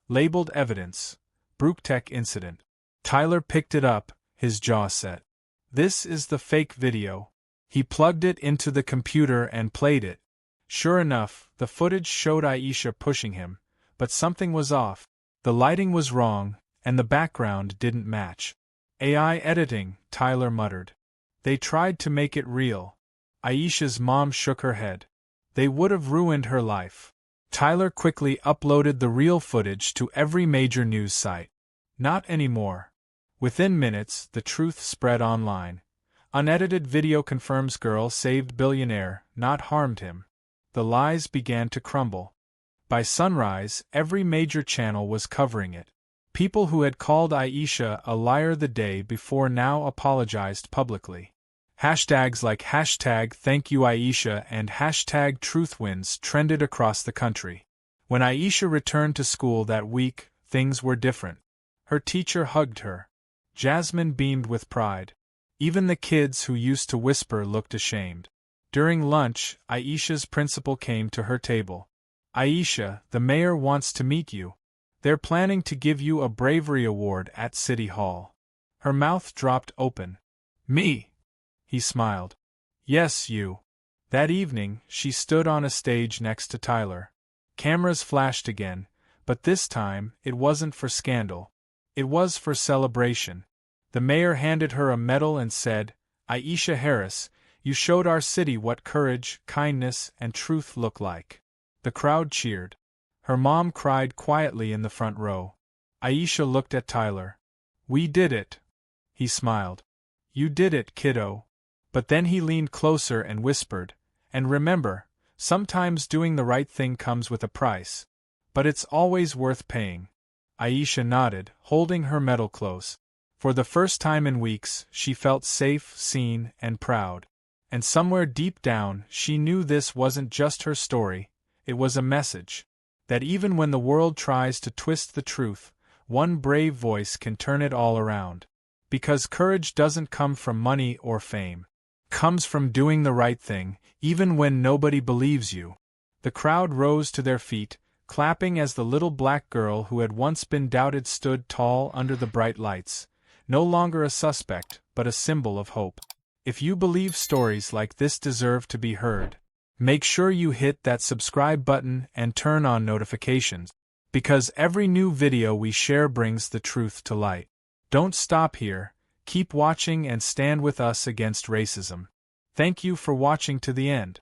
labeled Evidence, Brooktech Incident. Tyler picked it up, his jaw set. This is the fake video. He plugged it into the computer and played it. Sure enough, the footage showed Aisha pushing him, but something was off. The lighting was wrong, and the background didn't match. AI editing, Tyler muttered. They tried to make it real. Aisha's mom shook her head. They would have ruined her life. Tyler quickly uploaded the real footage to every major news site. Not anymore. Within minutes, the truth spread online. Unedited video confirms girl saved billionaire, not harmed him. The lies began to crumble. By sunrise, every major channel was covering it. People who had called Aisha a liar the day before now apologized publicly. Hashtags like #ThankYouAisha and #TruthWins trended across the country. When Aisha returned to school that week, things were different. Her teacher hugged her. Jasmine beamed with pride. Even the kids who used to whisper looked ashamed. During lunch, Aisha's principal came to her table. Aisha, the mayor wants to meet you. They're planning to give you a bravery award at City Hall. Her mouth dropped open. Me? He smiled. Yes, you. That evening, she stood on a stage next to Tyler. Cameras flashed again, but this time, it wasn't for scandal. It was for celebration. The mayor handed her a medal and said, Aisha Harris, you showed our city what courage, kindness, and truth look like. The crowd cheered. Her mom cried quietly in the front row. Aisha looked at Tyler. We did it. He smiled. You did it, kiddo. But then he leaned closer and whispered, and remember, sometimes doing the right thing comes with a price. But it's always worth paying. Aisha nodded, holding her medal close. For the first time in weeks, she felt safe, seen, and proud. And somewhere deep down, she knew this wasn't just her story, it was a message. That even when the world tries to twist the truth, one brave voice can turn it all around. Because courage doesn't come from money or fame. Comes from doing the right thing, even when nobody believes you. The crowd rose to their feet, clapping as the little black girl who had once been doubted stood tall under the bright lights, no longer a suspect, but a symbol of hope. If you believe stories like this deserve to be heard, make sure you hit that subscribe button and turn on notifications, because every new video we share brings the truth to light. Don't stop here, keep watching and stand with us against racism. Thank you for watching to the end.